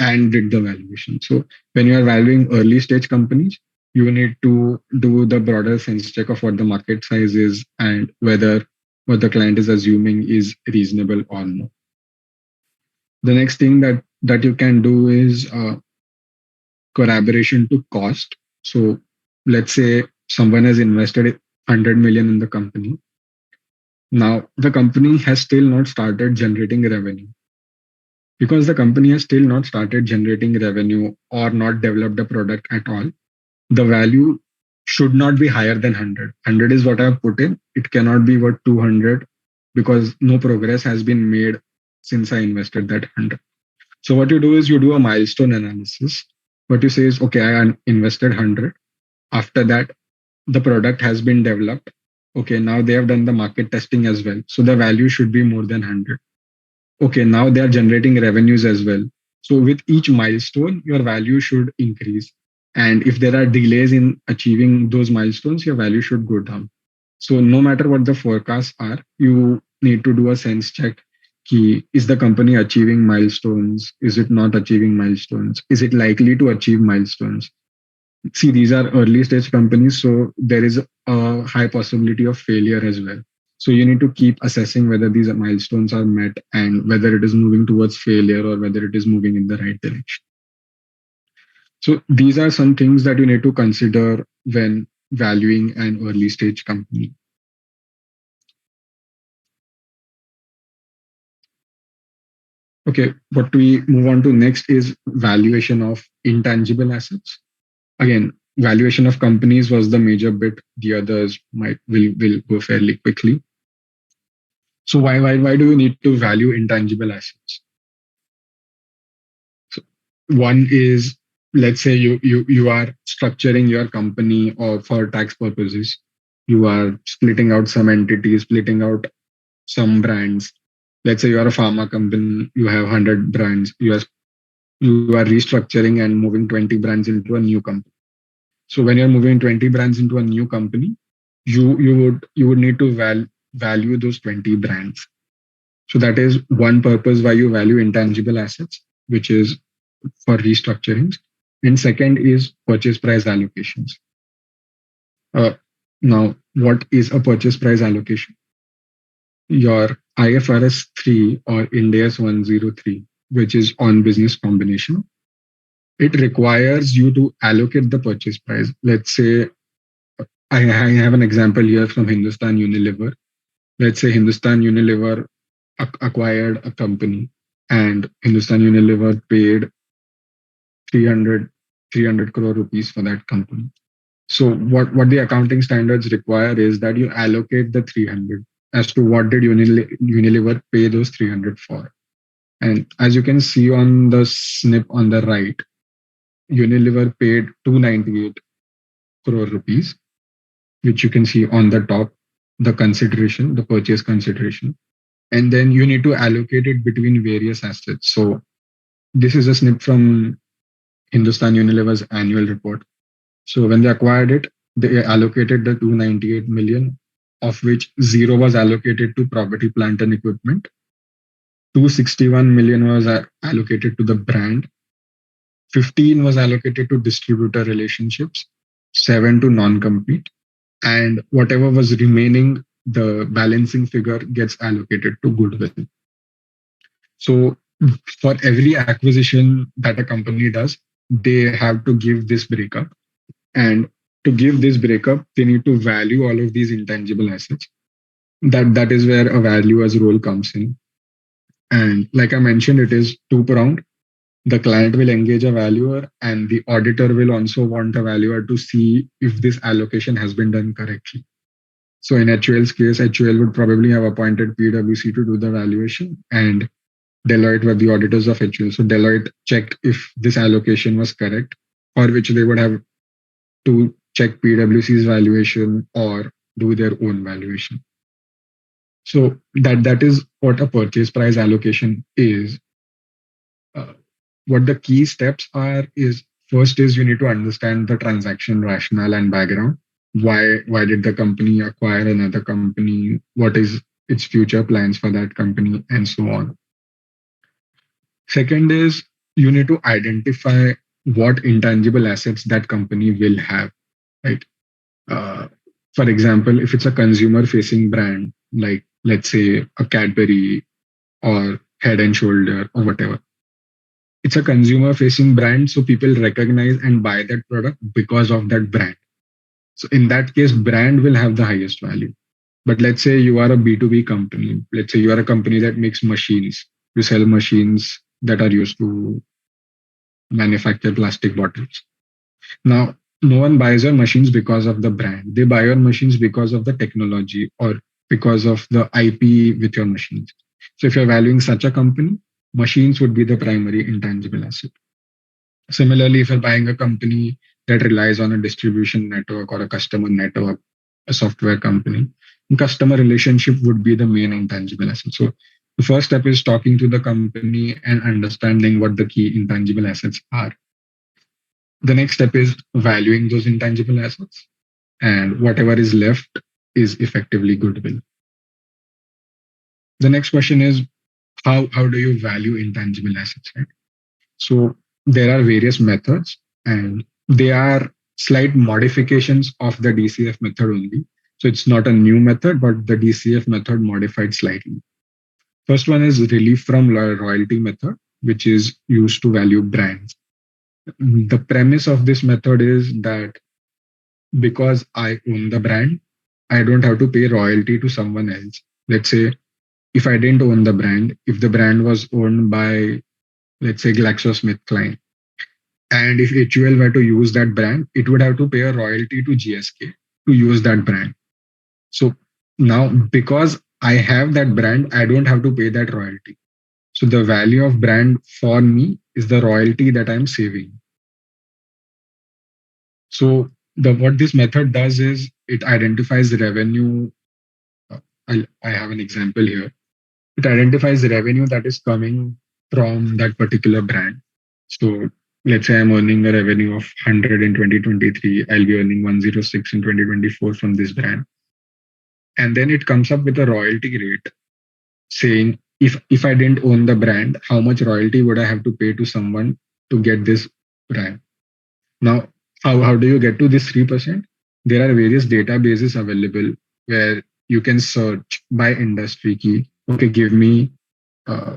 and did the valuation. So when you are valuing early stage companies, you need to do the broader sense check of what the market size is and whether what the client is assuming is reasonable or not. The next thing that you can do is corroboration to cost. So let's say someone has invested 100 million in the company. Now the company has still not started generating revenue. Because the company has still not started generating revenue or not developed a product at all, the value should not be higher than 100. 100 is what I've put in. It cannot be worth 200 because no progress has been made since I invested that 100. So what you do is you do a milestone analysis. What you say is, okay, I invested 100. After that, the product has been developed. Okay, now they have done the market testing as well. So the value should be more than 100. Okay, now they are generating revenues as well. So with each milestone, your value should increase. And if there are delays in achieving those milestones, your value should go down. So no matter what the forecasts are, you need to do a sense check. Is the company achieving milestones? Is it not achieving milestones? Is it likely to achieve milestones? See, these are early stage companies, so there is a high possibility of failure as well. So you need to keep assessing whether these milestones are met and whether it is moving towards failure or whether it is moving in the right direction. So these are some things that you need to consider when valuing an early stage company. Okay, what we move on to next is valuation of intangible assets. Again, valuation of companies was the major bit. The others will go fairly quickly. So why do you need to value intangible assets? So one is, let's say you are structuring your company or for tax purposes, you are splitting out some entities, splitting out some brands. Let's say you are a pharma company, you have 100 brands, you are restructuring and moving 20 brands into a new company. So when you're moving 20 brands into a new company, you would need to value those 20 brands. So that is one purpose why you value intangible assets, which is for restructurings. And second is purchase price allocations. Uh, Now, what is a purchase price allocation? Your IFRS 3 or Ind AS 103, which is on business combination, it requires you to allocate the purchase price. Let's say I have an example here from Hindustan Unilever. Let's say Hindustan Unilever acquired a company and Hindustan Unilever paid 300, 300 crore rupees for that company. So what the accounting standards require is that you allocate the 300 as to what did Unilever pay those 300 for. And as you can see on the snip on the right, Unilever paid 298 crore rupees, which you can see on the top, the consideration, the purchase consideration. And then you need to allocate it between various assets. So this is a snip from Hindustan Unilever's annual report. So when they acquired it, they allocated the 298 million, of which zero was allocated to property, plant and equipment. 261 million was allocated to the brand. 15 was allocated to distributor relationships, 7 to non-compete, and whatever was remaining, the balancing figure gets allocated to goodwill. So for every acquisition that a company does, they have to give this breakup. And to give this breakup, they need to value all of these intangible assets. That is where a valuer's role comes in. And like I mentioned, it is two-pronged. The client will engage a valuer, and the auditor will also want a valuer to see if this allocation has been done correctly. So in HUL's case, HUL would probably have appointed PwC to do the valuation, and Deloitte were the auditors of HUL. So Deloitte checked if this allocation was correct, for which they would have to check PwC's valuation or do their own valuation. So that is what a purchase price allocation is. What the key steps are is, first is you need to understand the transaction rationale and background. Why did the company acquire another company? What is its future plans for that company, and so on. Second is you need to identify what intangible assets that company will have, right? For example, if it's a consumer-facing brand, like let's say a Cadbury or Head and Shoulder or whatever, it's a consumer-facing brand, so people recognize and buy that product because of that brand. So in that case, brand will have the highest value. But let's say you are a B2B company. Let's say you are a company that makes machines. You sell machines that are used to manufacture plastic bottles. Now, no one buys your machines because of the brand. They buy your machines because of the technology or because of the IP with your machines. So if you're valuing such a company, machines would be the primary intangible asset. Similarly, if you're buying a company that relies on a distribution network or a customer network, a software company, customer relationship would be the main intangible asset. So the first step is talking to the company and understanding what the key intangible assets are. The next step is valuing those intangible assets, and whatever is left is effectively goodwill. The next question is, how do you value intangible assets, right? So there are various methods, and they are slight modifications of the DCF method only. So it's not a new method, but the DCF method modified slightly. First one is relief from royalty method, which is used to value brands. The premise of this method is that because I own the brand, I don't have to pay royalty to someone else. Let's say if I didn't own the brand, if the brand was owned by, let's say, GlaxoSmithKline, and if HUL were to use that brand, it would have to pay a royalty to GSK to use that brand. So now, because I have that brand, I don't have to pay that royalty. So the value of brand for me is the royalty that I'm saving. So the what this method does is it identifies the revenue. I have an example here. It identifies the revenue that is coming from that particular brand. So let's say I'm earning a revenue of 100 in 2023. I'll be earning 106 in 2024 from this brand. And then it comes up with a royalty rate saying if I didn't own the brand, how much royalty would I have to pay to someone to get this brand? Now, how do you get to this 3%? There are various databases available where you can search by industry key. Okay, give me uh,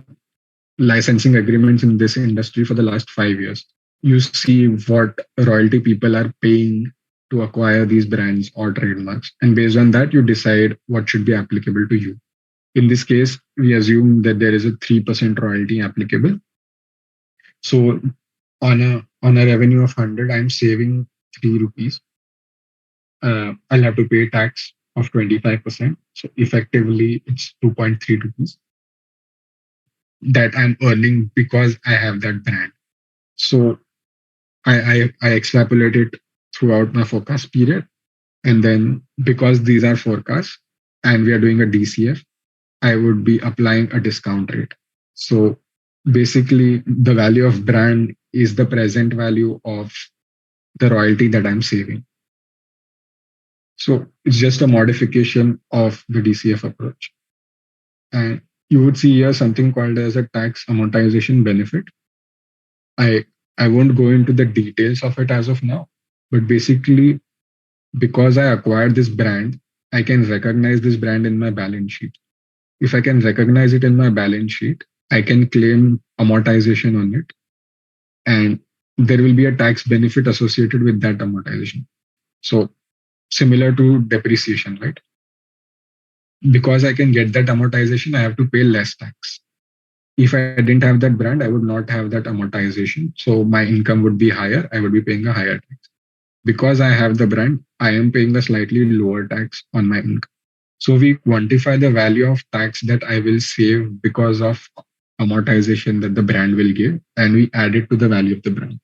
licensing agreements in this industry for the last 5 years. You see what royalty people are paying to acquire these brands or trademarks. And based on that, you decide what should be applicable to you. In this case, we assume that there is a 3% royalty applicable. So on a revenue of 100, I'm saving 3 rupees. I'll have to pay tax of 25%. So effectively, it's 2.3 rupees that I'm earning because I have that brand. So I extrapolate it throughout my forecast period. And then because these are forecasts and we are doing a DCF, I would be applying a discount rate. So basically, the value of brand is the present value of the royalty that I'm saving. So it's just a modification of the DCF approach. And you would see here something called as a tax amortization benefit. I I won't go into the details of it as of now, but basically, because I acquired this brand, I can recognize this brand in my balance sheet. If I can recognize it in my balance sheet, I can claim amortization on it, and there will be a tax benefit associated with that amortization. So similar to depreciation, right? Because I can get that amortization, I have to pay less tax. If I didn't have that brand, I would not have that amortization. So my income would be higher. I would be paying a higher tax. Because I have the brand, I am paying a slightly lower tax on my income. So we quantify the value of tax that I will save because of amortization that the brand will give, and we add it to the value of the brand.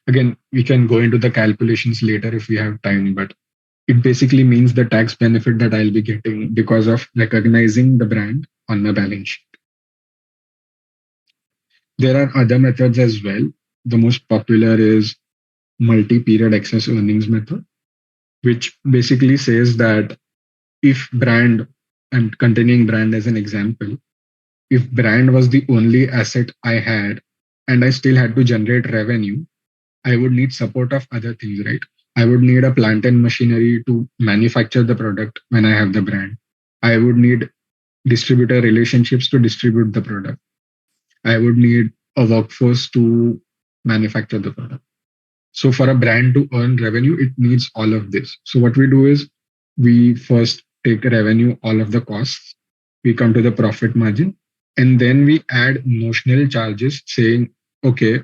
Again, we can go into the calculations later if we have time, but it basically means the tax benefit that I'll be getting because of recognizing the brand on my balance sheet. There are other methods as well. The most popular is multi-period excess earnings method, which basically says that if brand, I'm continuing brand as an example, if brand was the only asset I had and I still had to generate revenue, I would need support of other things, right? I would need a plant and machinery to manufacture the product when I have the brand. I would need distributor relationships to distribute the product. I would need a workforce to manufacture the product. So for a brand to earn revenue, it needs all of this. So what we do is we first take revenue, all of the costs, we come to the profit margin, and then we add notional charges saying, okay,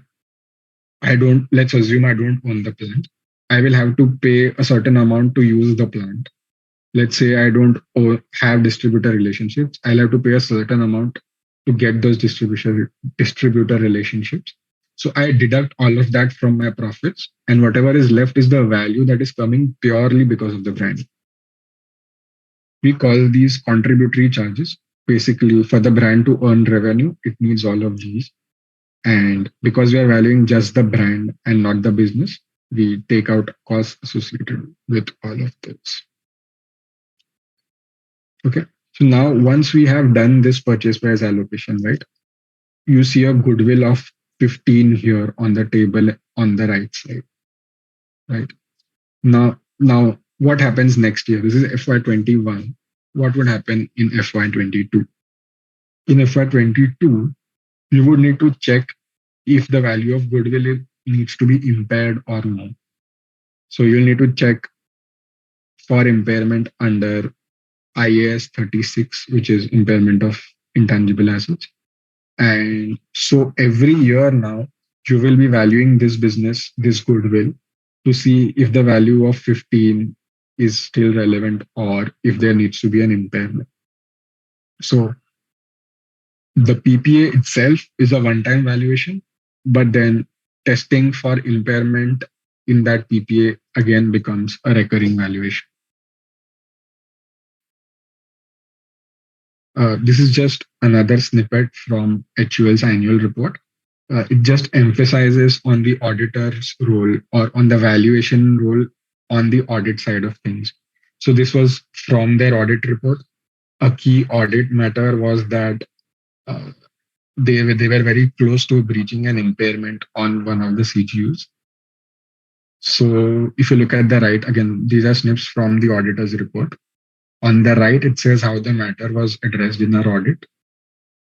let's assume I don't own the plant. I will have to pay a certain amount to use the plant. Let's say I don't have distributor relationships. I'll have to pay a certain amount to get those distributor relationships. So I deduct all of that from my profits, and whatever is left is the value that is coming purely because of the brand. We call these contributory charges. Basically, for the brand to earn revenue, it needs all of these. And because we are valuing just the brand and not the business, we take out costs associated with all of this. Okay. So now once we have done this purchase price allocation, right, you see a goodwill of 15 here on the table on the right side, right? Now what happens next year? This is FY21. What would happen in FY22? In FY22, you would need to check if the value of goodwill needs to be impaired or not. So you'll need to check for impairment under IAS 36, which is impairment of intangible assets. And so every year now, you will be valuing this business, this goodwill, to see if the value of 15 is still relevant or if there needs to be an impairment. So the PPA itself is a one-time valuation, but then testing for impairment in that PPA again becomes a recurring valuation. This is just another snippet from HUL's annual report. It just emphasizes on the auditor's role or on the valuation role on the audit side of things. So this was from their audit report. A key audit matter was that uh, they were very close to breaching an impairment on one of the CGUs. So if you look at the right, again, these are snips from the auditor's report. On the right, it says how the matter was addressed in our audit.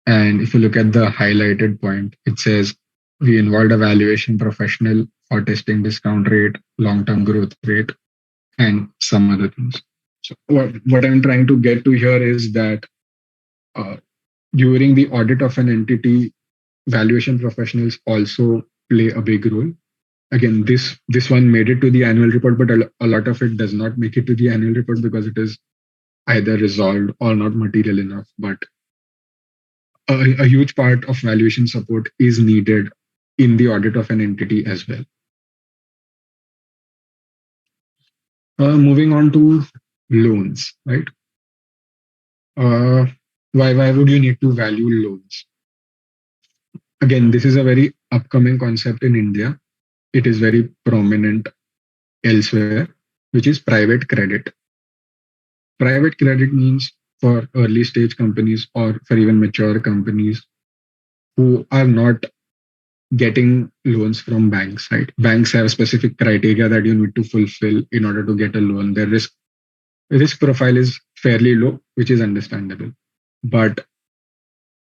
And if you look at the highlighted point, it says we involved a valuation professional for testing discount rate, long-term growth rate, and some other things. So what I'm trying to get to here is that uh, during the audit of an entity, valuation professionals also play a big role. Again, this one made it to the annual report, but a lot of it does not make it to the annual report because it is either resolved or not material enough. But a huge part of valuation support is needed in the audit of an entity as well. Moving on to loans, right? Why would you need to value loans? Again, this is a very upcoming concept in India. It is very prominent elsewhere, which is private credit. Private credit means for early stage companies or for even mature companies who are not getting loans from banks, right? Banks have specific criteria that you need to fulfill in order to get a loan. Their risk profile is fairly low, which is understandable. But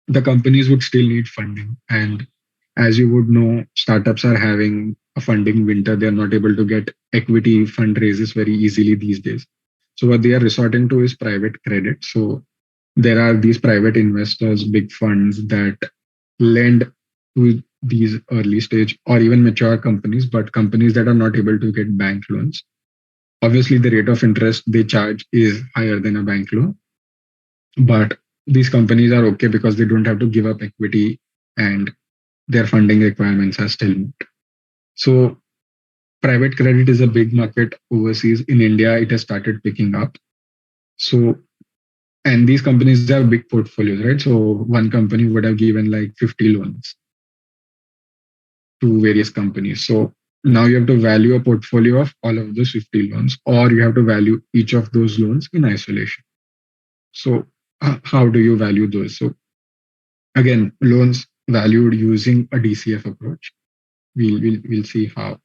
the companies would still need funding. And as you would know, startups are having a funding winter. They're not able to get equity fundraisers very easily these days. So what they are resorting to is private credit. So there are these private investors, big funds that lend to these early stage or even mature companies, but companies that are not able to get bank loans. Obviously, the rate of interest they charge is higher than a bank loan, but these companies are okay because they don't have to give up equity and their funding requirements are still met. So private credit is a big market overseas. In India, it has started picking up. So, and these companies have big portfolios, right? So one company would have given like 50 loans to various companies. So now you have to value a portfolio of all of those 50 loans, or you have to value each of those loans in isolation. So how do you value those? So again, loans valued using a DCF approach. We'll see how.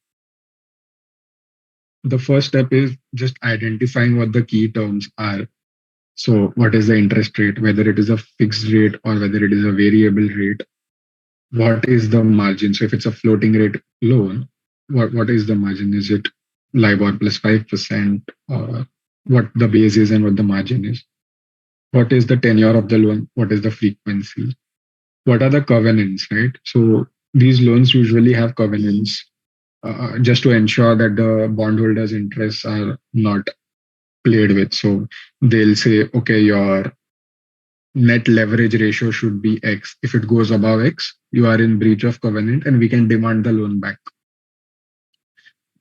The first step is just identifying what the key terms are. So what is the interest rate, whether it is a fixed rate or whether it is a variable rate? What is the margin? So if it's a floating rate loan, what is the margin? Is it LIBOR plus 5%, or what the base is and what the margin is? What is the tenure of the loan? What is the frequency? What are the covenants, right? So these loans usually have covenants just to ensure that the bondholders' interests are not played with. So they'll say, okay, your net leverage ratio should be X. If it goes above X, you are in breach of covenant and we can demand the loan back.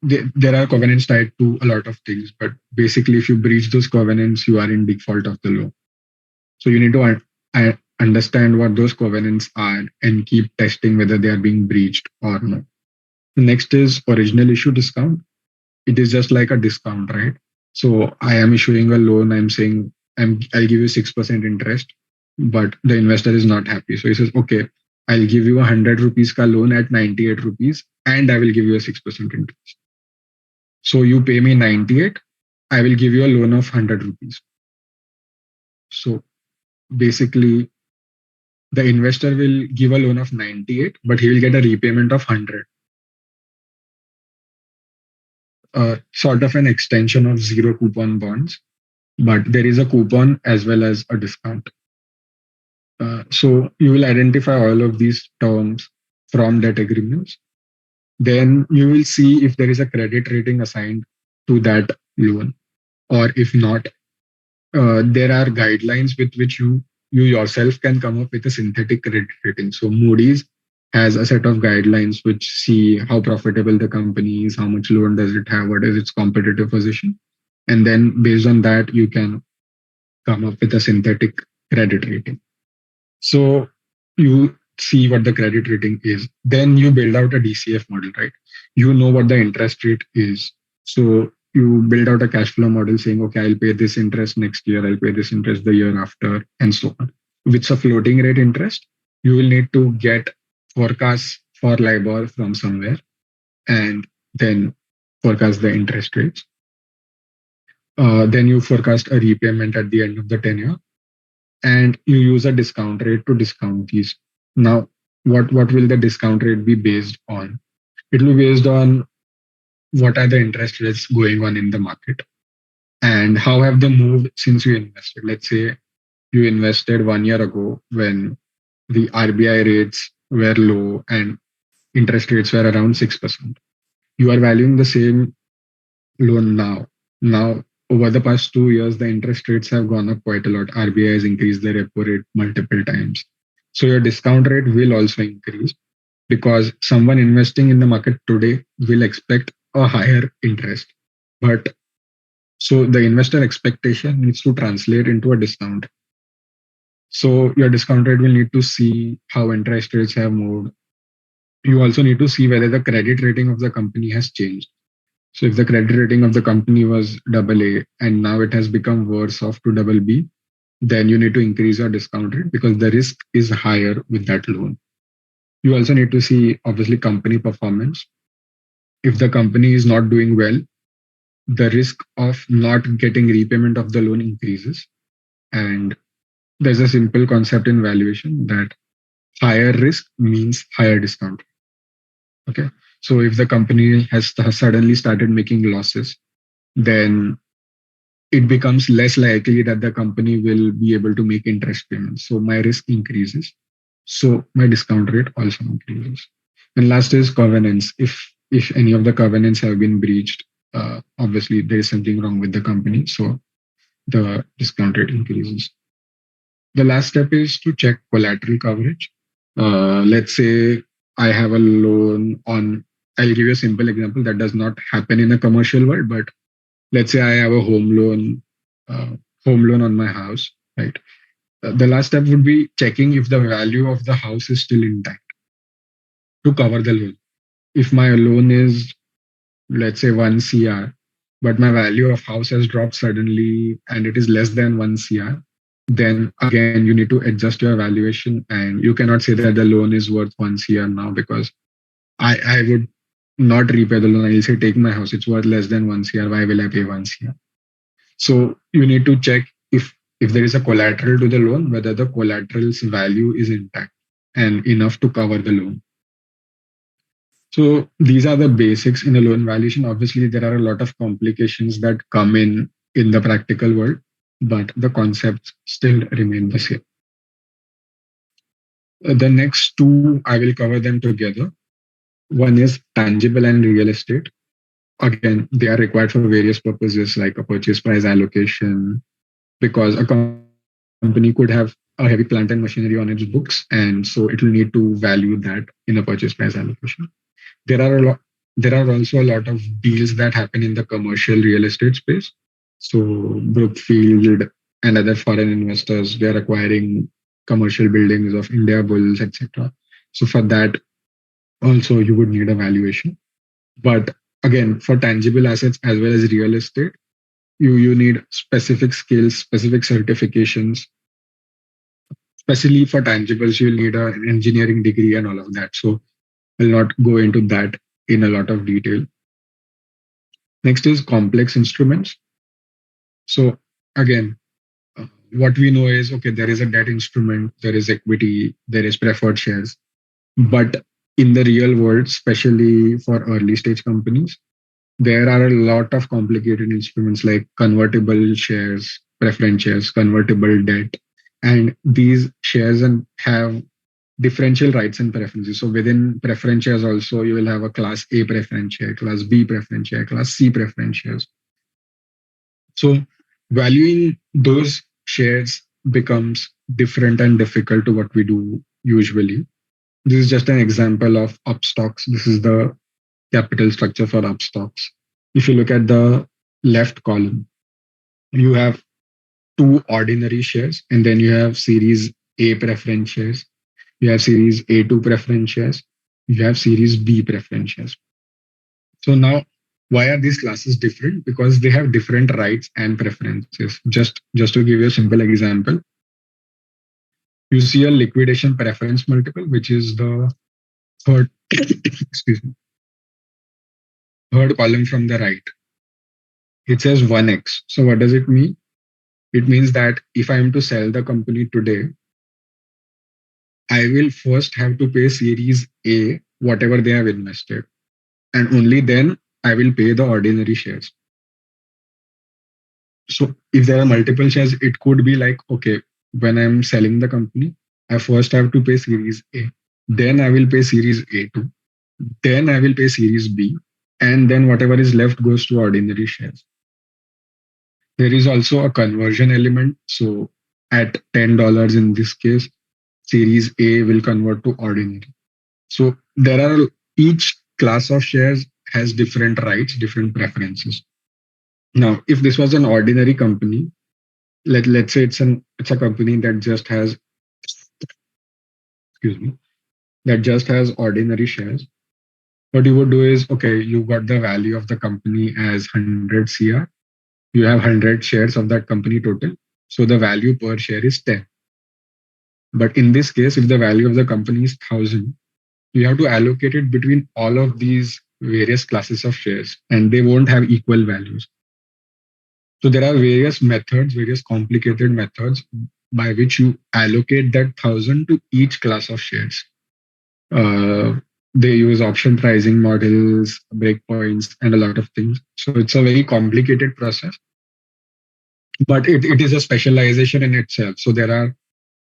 There are covenants tied to a lot of things, but basically, if you breach those covenants, you are in default of the loan. So you need to understand what those covenants are and keep testing whether they are being breached or not. The next is original issue discount. It is just like a discount, right? So I am issuing a loan. I'm saying I'll give you 6% interest, but the investor is not happy. So he says, okay, I'll give you 100 rupees ka loan at 98 rupees and I will give you a 6% interest. So you pay me 98, I will give you a loan of 100 rupees. So basically, the investor will give a loan of 98, but he will get a repayment of 100. Sort of an extension of zero coupon bonds, but there is a coupon as well as a discount. So you will identify all of these terms from debt agreements. Then you will see if there is a credit rating assigned to that loan. or if not, there are guidelines with which you yourself can come up with a synthetic credit rating. So Moody's has a set of guidelines which see how profitable the company is, how much loan does it have, what is its competitive position, and then based on that you can come up with a synthetic credit rating. So you see what the credit rating is. Then you build out a DCF model, right? You know what the interest rate is. So you build out a cash flow model saying, okay, I'll pay this interest next year, I'll pay this interest the year after, and so on. With a floating rate interest, you will need to get forecasts for LIBOR from somewhere and then forecast the interest rates. Then you forecast a repayment at the end of the tenure, and you use a discount rate to discount these. Now, what will the discount rate be based on? It will be based on what are the interest rates going on in the market and how have they moved since you invested. Let's say you invested 1 year ago when the RBI rates were low and interest rates were around 6%. You are valuing the same loan now. Now, over the past 2 years, the interest rates have gone up quite a lot. RBI has increased the repo rate multiple times. So your discount rate will also increase because someone investing in the market today will expect a higher interest. But so the investor expectation needs to translate into a discount. So your discount rate will need to see how interest rates have moved. You also need to see whether the credit rating of the company has changed. So if the credit rating of the company was AA and now it has become worse off to BB, then you need to increase your discount rate because the risk is higher with that loan. You also need to see obviously company performance. If the company is not doing well, the risk of not getting repayment of the loan increases. And there's a simple concept in valuation that higher risk means higher discount. Okay. So if the company has suddenly started making losses, then it becomes less likely that the company will be able to make interest payments. So my risk increases. So my discount rate also increases. And last is covenants. If any of the covenants have been breached, obviously there is something wrong with the company. So the discount rate increases. The last step is to check collateral coverage. Let's say I have a loan on, I'll give you a simple example that does not happen in a commercial world, but let's say I have a home loan on my house, right? The last step would be checking if the value of the house is still intact to cover the loan. If my loan is, let's say 1 CR, but my value of house has dropped suddenly and it is less than 1 CR, then again, you need to adjust your valuation and you cannot say that the loan is worth 1 CR now because I would not repay the loan. I'll say, take my house, it's worth less than 1 CR. Why will I pay 1 CR? So you need to check if there is a collateral to the loan, whether the collateral's value is intact and enough to cover the loan. So these are the basics in a loan valuation. Obviously, there are a lot of complications that come in the practical world, but the concepts still remain the same. The next two, I will cover them together. One is tangible and real estate. Again, they are required for various purposes like a purchase price allocation, because a company could have a heavy plant and machinery on its books, and so it will need to value that in a purchase price allocation. There are a lot. There are also a lot of deals that happen in the commercial real estate space. So Brookfield and other foreign investors, they are acquiring commercial buildings of India Bulls, etc. So for that, also you would need a valuation. But again, for tangible assets as well as real estate, you need specific skills, specific certifications. Especially for tangibles, you'll need an engineering degree and all of that. So I'll not go into that in a lot of detail. Next is complex instruments. So again, what we know is, okay, there is a debt instrument, there is equity, there is preferred shares. But in the real world, especially for early stage companies, there are a lot of complicated instruments like convertible shares, preference shares, convertible debt. And these shares have differential rights and preferences. So within preference shares also, you will have a class A preference share, class B preference share, class C preference shares. So valuing those shares becomes different and difficult to what we do usually. This is just an example of up stocks. This is the capital structure for up stocks. If you look at the left column, you have two ordinary shares, and then you have series A preference shares, you have series A2 preference shares, you have series B preference shares. So now, why are these classes different? Because they have different rights and preferences. Just to give you a simple example, you see a liquidation preference multiple, which is the third, excuse me, third column from the right. It says 1x. So what does it mean? It means that if I am to sell the company today, I will first have to pay Series A whatever they have invested, and only then I will pay the ordinary shares. So if there are multiple shares, it could be like, okay, when I'm selling the company, I first have to pay Series A, then I will pay Series A2, then I will pay Series B, and then whatever is left goes to ordinary shares. There is also a conversion element. So at $10 in this case, Series A will convert to ordinary. So there are each class of shares has different rights, different preferences. Now, if this was an ordinary company, let's say it's a company that just has, excuse me, that just has ordinary shares. What you would do is, okay, you got the value of the company as 100 CR. You have 100 shares of that company total. So the value per share is 10. But in this case, if the value of the company is 1,000, you have to allocate it between all of these various classes of shares, and they won't have equal values. So there are various methods, various complicated methods by which you allocate that 1,000 to each class of shares. They use option pricing models, breakpoints, and a lot of things. So it's a very complicated process, but it is a specialization in itself. So there are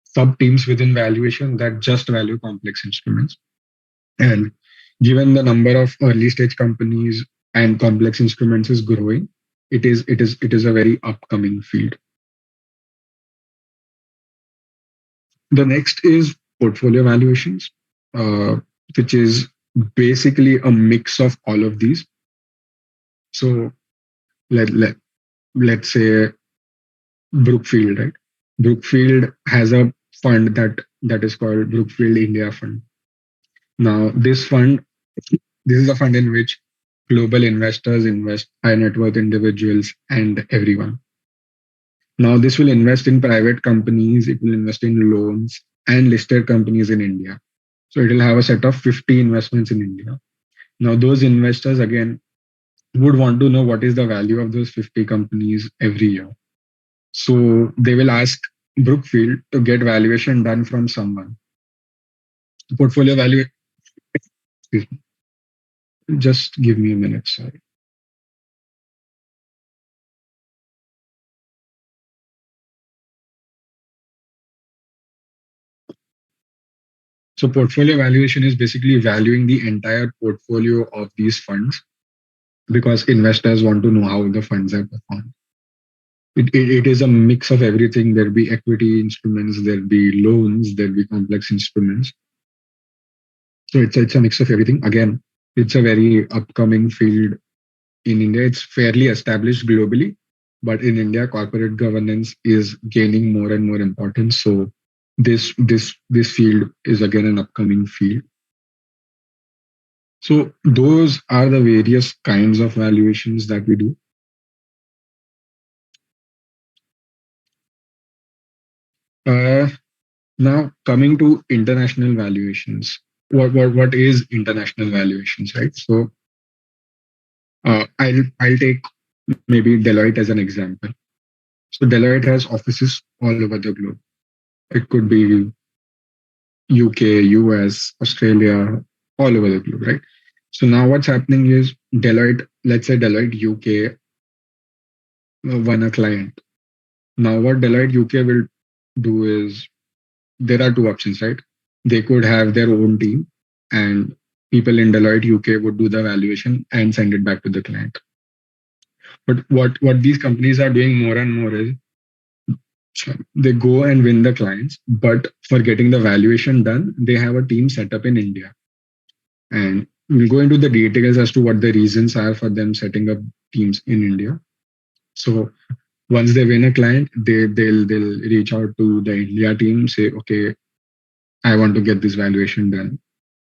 sub teams within valuation that just value complex instruments. And given the number of early stage companies and complex instruments is growing, it is a very upcoming field. The next is portfolio valuations, uh, which is basically a mix of all of these. So let's say Brookfield, right? Brookfield has a fund that is called Brookfield India Fund. Now, this is a fund in which global investors invest, high net worth individuals, and everyone. Now, this will invest in private companies, it will invest in loans and listed companies in India. So it will have a set of 50 investments in India. Now, those investors again would want to know what is the value of those 50 companies every year. So they will ask Brookfield to get valuation done from someone. Portfolio value, excuse me, just give me a minute, sorry. So portfolio valuation is basically valuing the entire portfolio of these funds because investors want to know how the funds have performed. It is a mix of everything. There'll be equity instruments, there'll be loans, there'll be complex instruments. So it's a mix of everything. Again, it's a very upcoming field in India. It's fairly established globally, but in India, corporate governance is gaining more and more importance. So this field is again an upcoming field. So those are the various kinds of valuations that we do. Uh, Now coming to international valuations. What is international valuations, right? So I'll take maybe Deloitte as an example. So Deloitte has offices all over the globe. It could be UK, US, Australia, all over the globe, right? So now what's happening is Deloitte, let's say Deloitte UK won a client. Now what Deloitte UK will do is there are two options, right? They could have their own team and people in Deloitte UK would do the valuation and send it back to the client. But what these companies are doing more and more is they go and win the clients, but for getting the valuation done, they have a team set up in India. And we'll go into the details as to what the reasons are for them setting up teams in India. So once they win a client, they'll reach out to the India team, say, okay, I want to get this valuation done.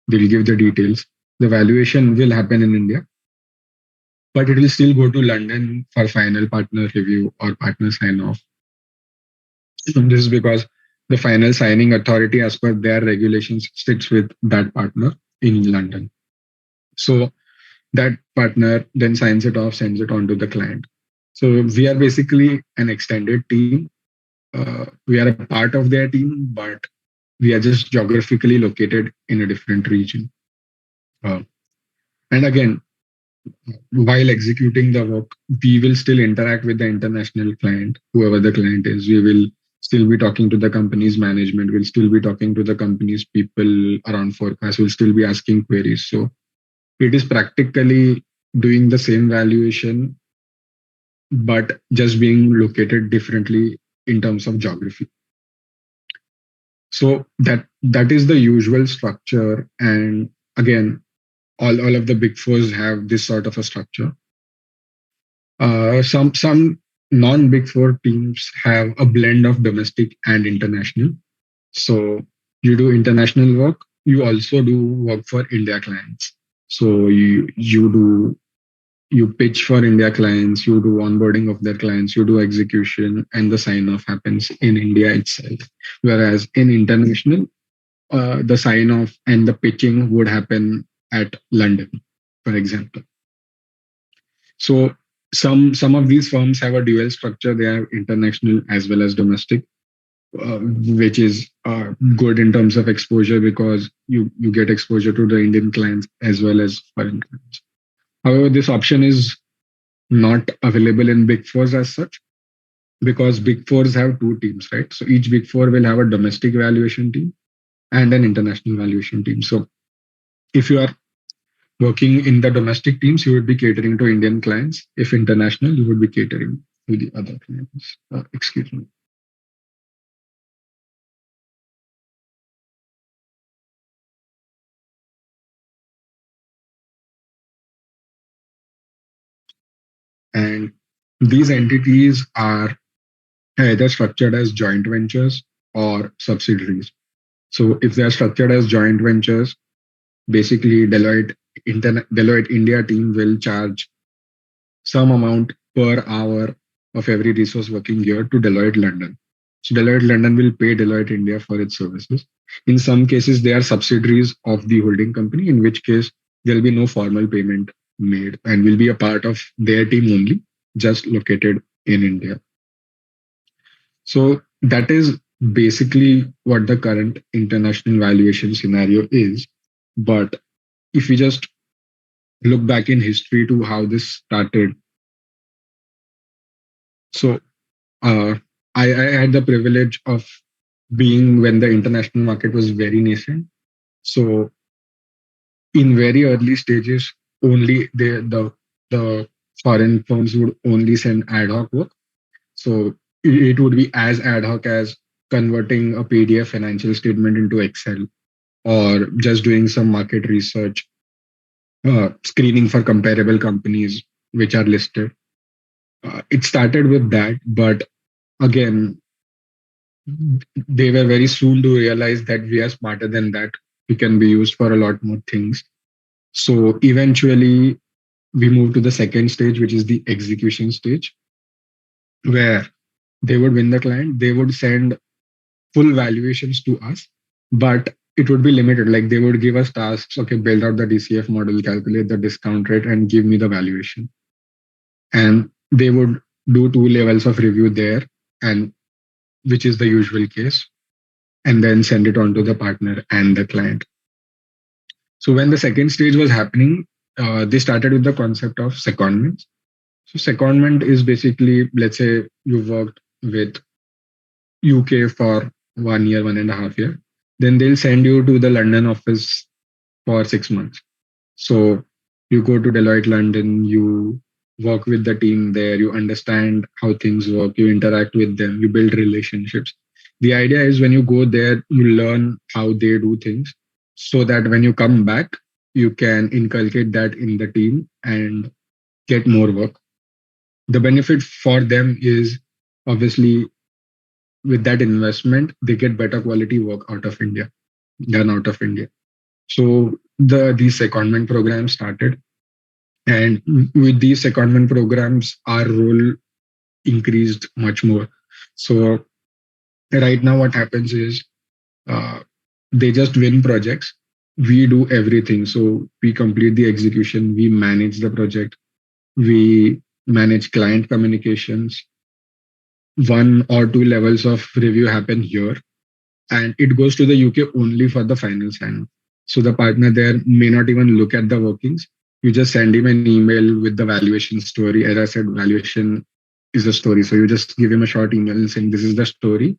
They'll give the details. The valuation will happen in India, but it will still go to London for final partner review or partner sign off. This is because the final signing authority, as per their regulations, sits with that partner in London. So that partner then signs it off, sends it on to the client. So we are basically an extended team. We are a part of their team, but we are just geographically located in a different region. And again, while executing the work, we will still interact with the international client, whoever the client is. We will still be talking to the company's management. We'll still be talking to the company's people around forecast. We'll still be asking queries. So it is practically doing the same valuation, but just being located differently in terms of geography. So that is the usual structure. And again, all of the big fours have this sort of a structure. Some non-big four teams have a blend of domestic and international. So you do international work. You also do work for India clients. So you pitch for India clients. You do onboarding of their clients. You do execution, and the sign off happens in India itself. Whereas in international, the sign off and the pitching would happen at London, for example. So some of these firms have a dual structure. They have international as well as domestic, which is good in terms of exposure because you get exposure to the Indian clients as well as foreign clients. However, this option is not available in Big Fours as such because Big Fours have two teams, right? So each Big Four will have a domestic valuation team and an international valuation team. So if you are working in the domestic teams, you would be catering to Indian clients. If international, you would be catering to the other clients. Excuse me. And these entities are either structured as joint ventures or subsidiaries. So if they are structured as joint ventures, basically Deloitte India team will charge some amount per hour of every resource working here to Deloitte London. So Deloitte London will pay Deloitte India for its services. In some cases, they are subsidiaries of the holding company, in which case there will be no formal payment made and will be a part of their team only, just located in India. So that is basically what the current international valuation scenario is. But if we just look back in history to how this started, so I had the privilege of being when the international market was very nascent. So in very early stages, only the foreign firms would only send ad hoc work. So it would be as ad hoc as converting a PDF financial statement into Excel or just doing some market research, screening for comparable companies which are listed. It started with that, but again, they were very soon to realize that we are smarter than that. We can be used for a lot more things. So eventually, we moved to the second stage, which is the execution stage, where they would win the client, they would send full valuations to us, but it would be limited. Like they would give us tasks, okay, build out the DCF model, calculate the discount rate, and give me the valuation. And they would do two levels of review there, and which is the usual case, and then send it on to the partner and the client. So when the second stage was happening, they started with the concept of secondments. So secondment is basically, let's say you worked with UK for 1 year, 1.5 years, then they'll send you to the London office for 6 months. So you go to Deloitte London, you work with the team there, you understand how things work, you interact with them, you build relationships. The idea is when you go there, you learn how they do things so that when you come back, you can inculcate that in the team and get more work. The benefit for them is obviously with that investment, they get better quality work out of India than out of India. So these secondment programs started, and with these secondment programs, our role increased much more. So right now, what happens is uh, they just win projects. We do everything. So we complete the execution, we manage the project, we manage client communications. 1 or 2 levels of review happen here, and it goes to the UK only for the final sign. So the partner there may not even look at the workings. You just send him an email with the valuation story. As I said, valuation is a story. So you just give him a short email saying this is the story,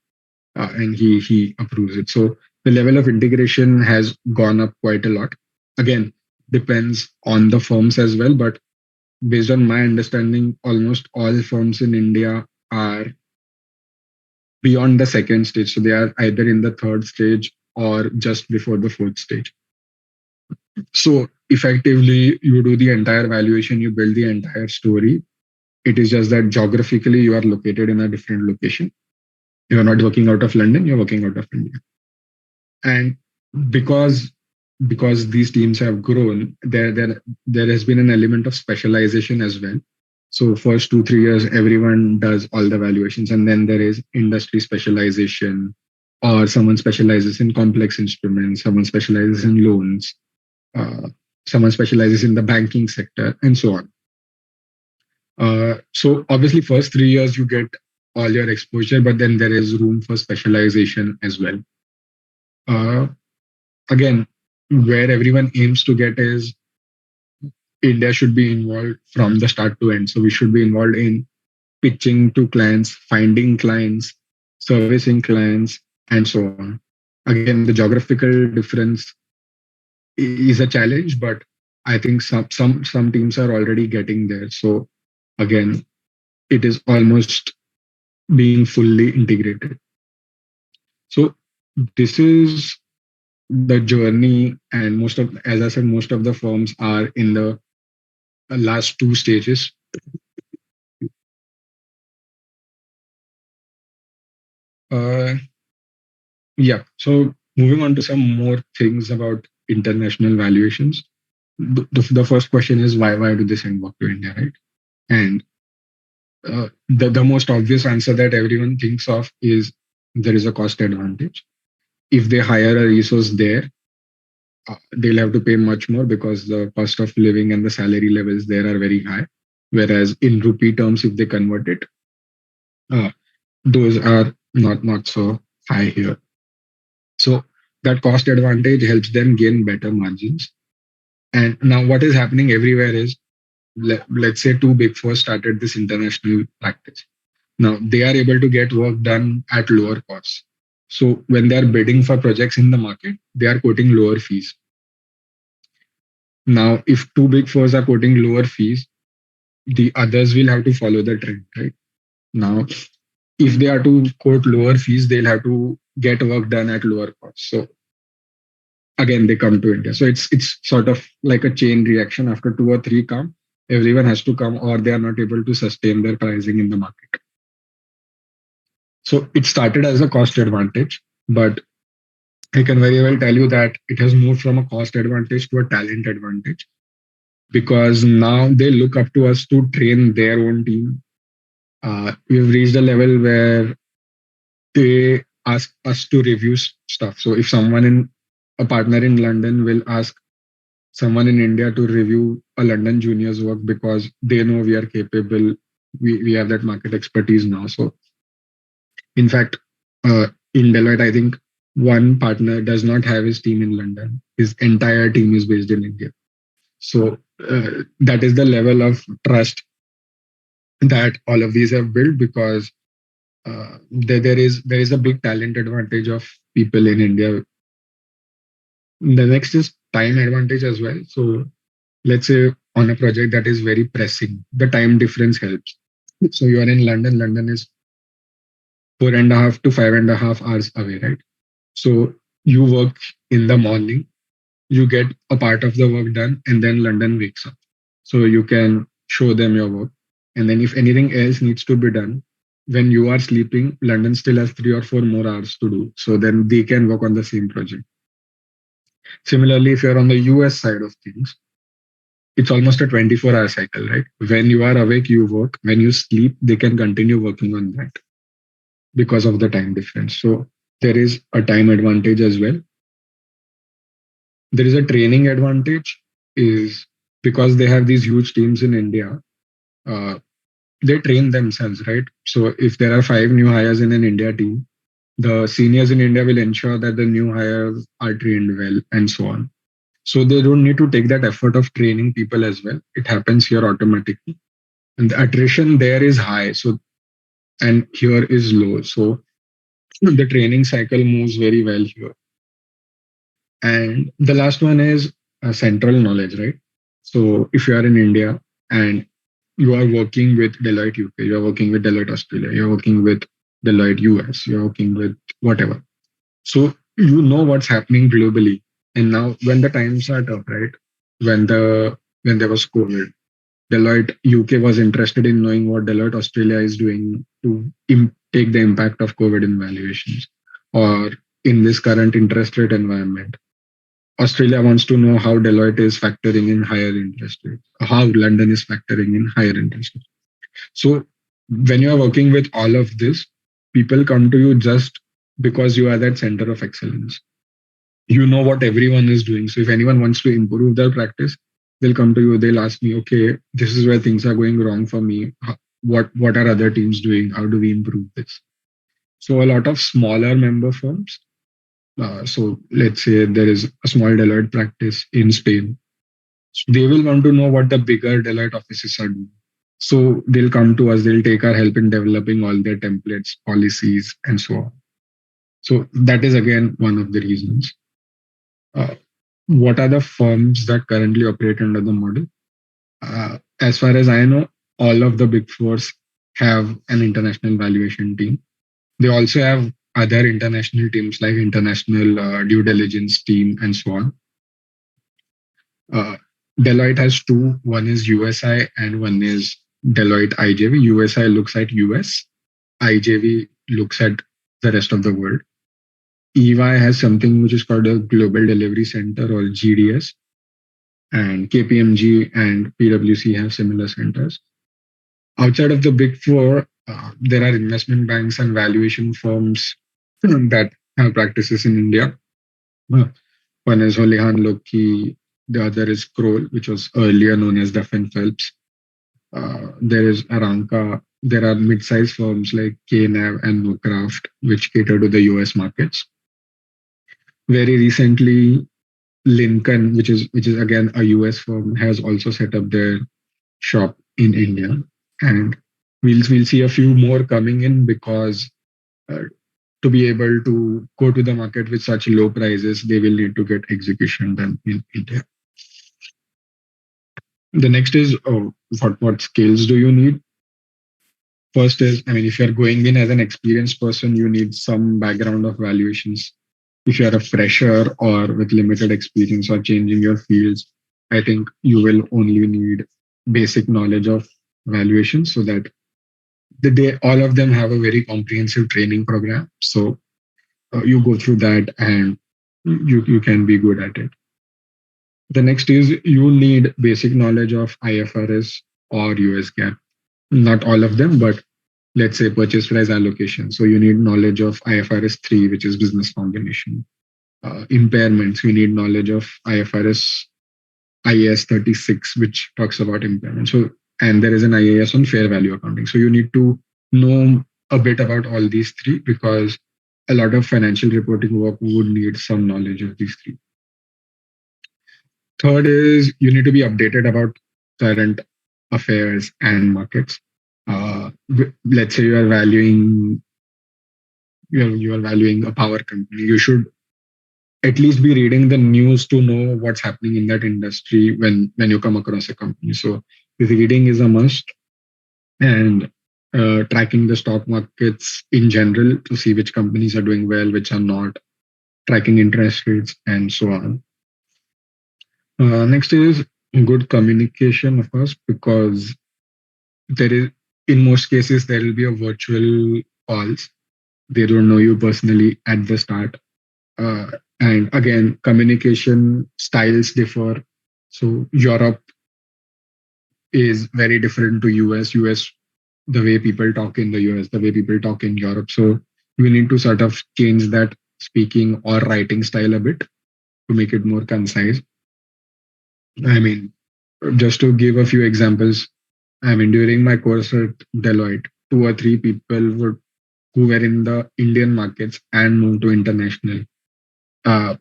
and he approves it. So the level of integration has gone up quite a lot. Again, depends on the firms as well, but based on my understanding, almost all firms in India are beyond the second stage. So they are either in the third stage or just before the fourth stage. So effectively, you do the entire valuation, you build the entire story. It is just that geographically, you are located in a different location. You are not working out of London, you're working out of India. And because because these teams have grown, there has been an element of specialization as well. So first 2 3 years, everyone does all the valuations, and then there is industry specialization, or someone specializes in complex instruments, someone specializes in loans, uh, someone specializes in the banking sector, and so on. So obviously, first 3 years you get all your exposure, but then there is room for specialization as well. Uh, Again, where everyone aims to get is India should be involved from the start to end. So we should be involved in pitching to clients, finding clients, servicing clients, and so on. Again, the geographical difference is a challenge, but I think some teams are already getting there. So again, it is almost being fully integrated. So this is the journey, and most of, as I said, most of the firms are in the last 2 stages. Uh, yeah. So moving on to some more things about international valuations. The first question is why do they send work to India, right? And the most obvious answer that everyone thinks of is there is a cost advantage. If they hire a resource there, they'll have to pay much more because the cost of living and the salary levels there are very high. Whereas in rupee terms, if they convert it, uh, those are not so high here. So that cost advantage helps them gain better margins. And now what is happening everywhere is, let's say two big four started this international practice. Now they are able to get work done at lower costs. So when they are bidding for projects in the market, they are quoting lower fees. Now, if two big fours are quoting lower fees, the others will have to follow the trend, right? Now, if they are to quote lower fees, they'll have to get work done at lower cost. So again, they come to India. So it's sort of like a chain reaction. After two or three come, everyone has to come, or they are not able to sustain their pricing in the market. So it started as a cost advantage, but I can very well tell you that it has moved from a cost advantage to a talent advantage, because now they look up to us to train their own team. We've reached a level where they ask us to review stuff. So if someone in a partner in London will ask someone in India to review a London junior's work because they know we are capable, we have that market expertise now. So in fact, in Deloitte, I think one partner does not have his team in London. His entire team is based in India. So that is the level of trust that all of these have built, because there is a big talent advantage of people in India. The next is time advantage as well. So let's say on a project that is very pressing. The time difference helps. So you are in London. London is 4.5 to 5.5 hours away, right? So you work in the morning, you get a part of the work done, and then London wakes up. So you can show them your work. And then if anything else needs to be done, when you are sleeping, London still has 3 or 4 more hours to do. So then they can work on the same project. Similarly, if you're on the US side of things, it's almost a 24-hour cycle, right? When you are awake, you work. When you sleep, they can continue working on that because of the time difference. So there is a time advantage as well. There is a training advantage is because they have these huge teams in India. Uh, they train themselves, right? So if there are 5 new hires in an India team, the seniors in India will ensure that the new hires are trained well and so on. So they don't need to take that effort of training people as well. It happens here automatically. And the attrition there is high. So, and here is low. So the training cycle moves very well here. And the last one is central knowledge, right? So if you are in India and you are working with Deloitte UK, you are working with Deloitte Australia, you're working with Deloitte US, you're working with whatever. So you know what's happening globally. And now when the times are tough, right? When there was COVID, Deloitte UK was interested in knowing what Deloitte Australia is doing to take the impact of COVID in valuations, or in this current interest rate environment. Australia wants to know how Deloitte is factoring in higher interest rates, how London is factoring in higher interest rates. So when you are working with all of this, people come to you just because you are that center of excellence. You know what everyone is doing. So if anyone wants to improve their practice, they'll come to you. They'll ask me, okay, this is where things are going wrong for me. What are other teams doing? How do we improve this? So a lot of smaller member firms. So let's say there is a small Deloitte practice in Spain. So they will want to know what the bigger Deloitte offices are doing. So they'll come to us. They'll take our help in developing all their templates, policies, and so on. So that is again one of the reasons. What are the firms that currently operate under the model? As far as I know, all of the big fours have an international valuation team. They also have other international teams like international due diligence team and so on. Deloitte has two. One is USI and one is Deloitte IJV. USI looks at US. IJV looks at the rest of the world. EY has something which is called a Global Delivery Center or GDS. And KPMG and PwC have similar centers. Outside of the big four, there are investment banks and valuation firms that have practices in India. One is Houlihan Lokey, the other is Kroll, which was earlier known as Duff and Phelps. There is Aranka. There are mid-sized firms like KNAV and Nocraft, which cater to the US markets. Very recently, Lincoln, which is again a US firm, has also set up their shop in India, and we'll see a few more coming in because to be able to go to the market with such low prices, they will need to get execution done in India. The next is what skills do you need? First is, I mean, if you're going in as an experienced person, you need some background of valuations. If you're a fresher or with limited experience or changing your fields, I think you will only need basic knowledge of valuation so that all of them have a very comprehensive training program. So you go through that and you can be good at it. The next is you need basic knowledge of IFRS or US GAAP. Not all of them, but let's say purchase price allocation. So you need knowledge of IFRS 3, which is business combination. Impairments, we need knowledge of IAS 36, which talks about impairment. So, and there is an IAS on fair value accounting. So you need to know a bit about all these three because a lot of financial reporting work would need some knowledge of these three. Third is you need to be updated about current affairs and markets. Let's say you are valuing a power company. You should at least be reading the news to know what's happening in that industry when you come across a company. So reading is a must, and tracking the stock markets in general to see which companies are doing well, which are not, tracking interest rates, and so on. Next is good communication, of course, because there is, in most cases, there will be a virtual calls. They don't know you personally at the start. Uh, and again, communication styles differ. So Europe is very different to US. US, the way people talk in the US, the way people talk in Europe. So we need to sort of change that speaking or writing style a bit to make it more concise. I mean, just to give a few examples, I mean, during my course at Deloitte, two or three people who were in the Indian markets and moved to international. Uh,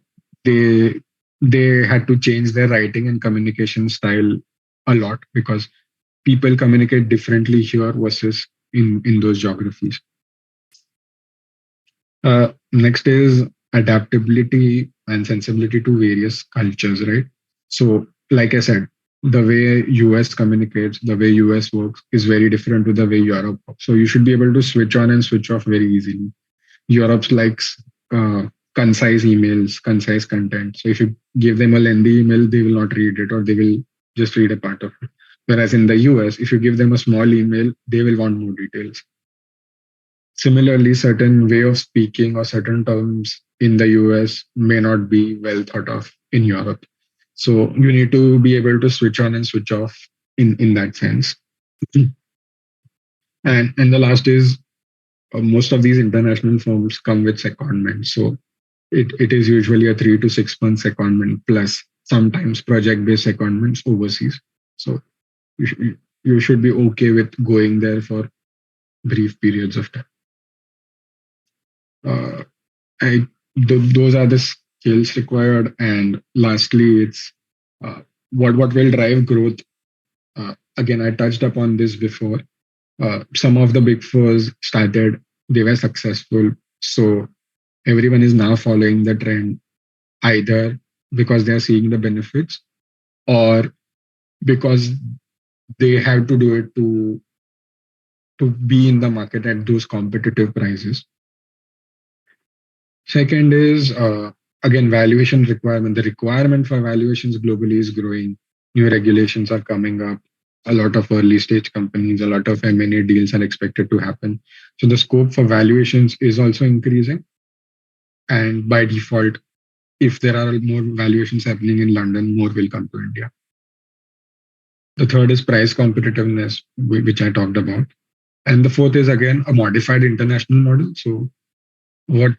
they they had to change their writing and communication style a lot because people communicate differently here versus in those geographies. Next is adaptability and sensibility to various cultures, right? So, like I said, the way US communicates, the way US works is very different to the way Europe works. So, you should be able to switch on and switch off very easily. Europe likes concise emails, concise content. So, if you give them a lengthy email, they will not read it or they will just read a part of it. Whereas in the US, if you give them a small email, they will want more details. Similarly, certain way of speaking or certain terms in the US may not be well thought of in Europe. So you need to be able to switch on and switch off in that sense. And the last is most of these international firms come with secondment. So it is usually a 3 to 6 month secondment plus sometimes project-based secondments overseas. So you should be okay with going there for brief periods of time. Uh, those are the skills required. And lastly, it's what will drive growth. Again, I touched upon this before. Some of the big fours started, they were successful. So everyone is now following the trend, either because they are seeing the benefits or because they have to do it to be in the market at those competitive prices. Second is again valuation requirement. The requirement for valuations globally is growing. New regulations are coming up. A lot of early stage companies, a lot of M&A deals are expected to happen. So the scope for valuations is also increasing. And by default, if there are more valuations happening in London, more will come to India. The third is price competitiveness, which I talked about. And the fourth is again a modified international model. So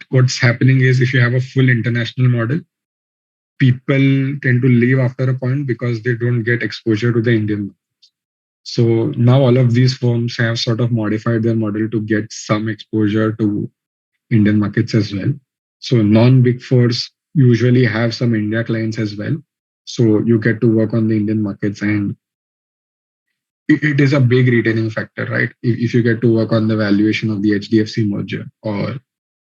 what's happening is if you have a full international model, people tend to leave after a point because they don't get exposure to the Indian market. So now all of these firms have sort of modified their model to get some exposure to Indian markets as well. So non-big fours usually have some India clients as well. So you get to work on the Indian markets, and it is a big retaining factor, right? If you get to work on the valuation of the HDFC merger, or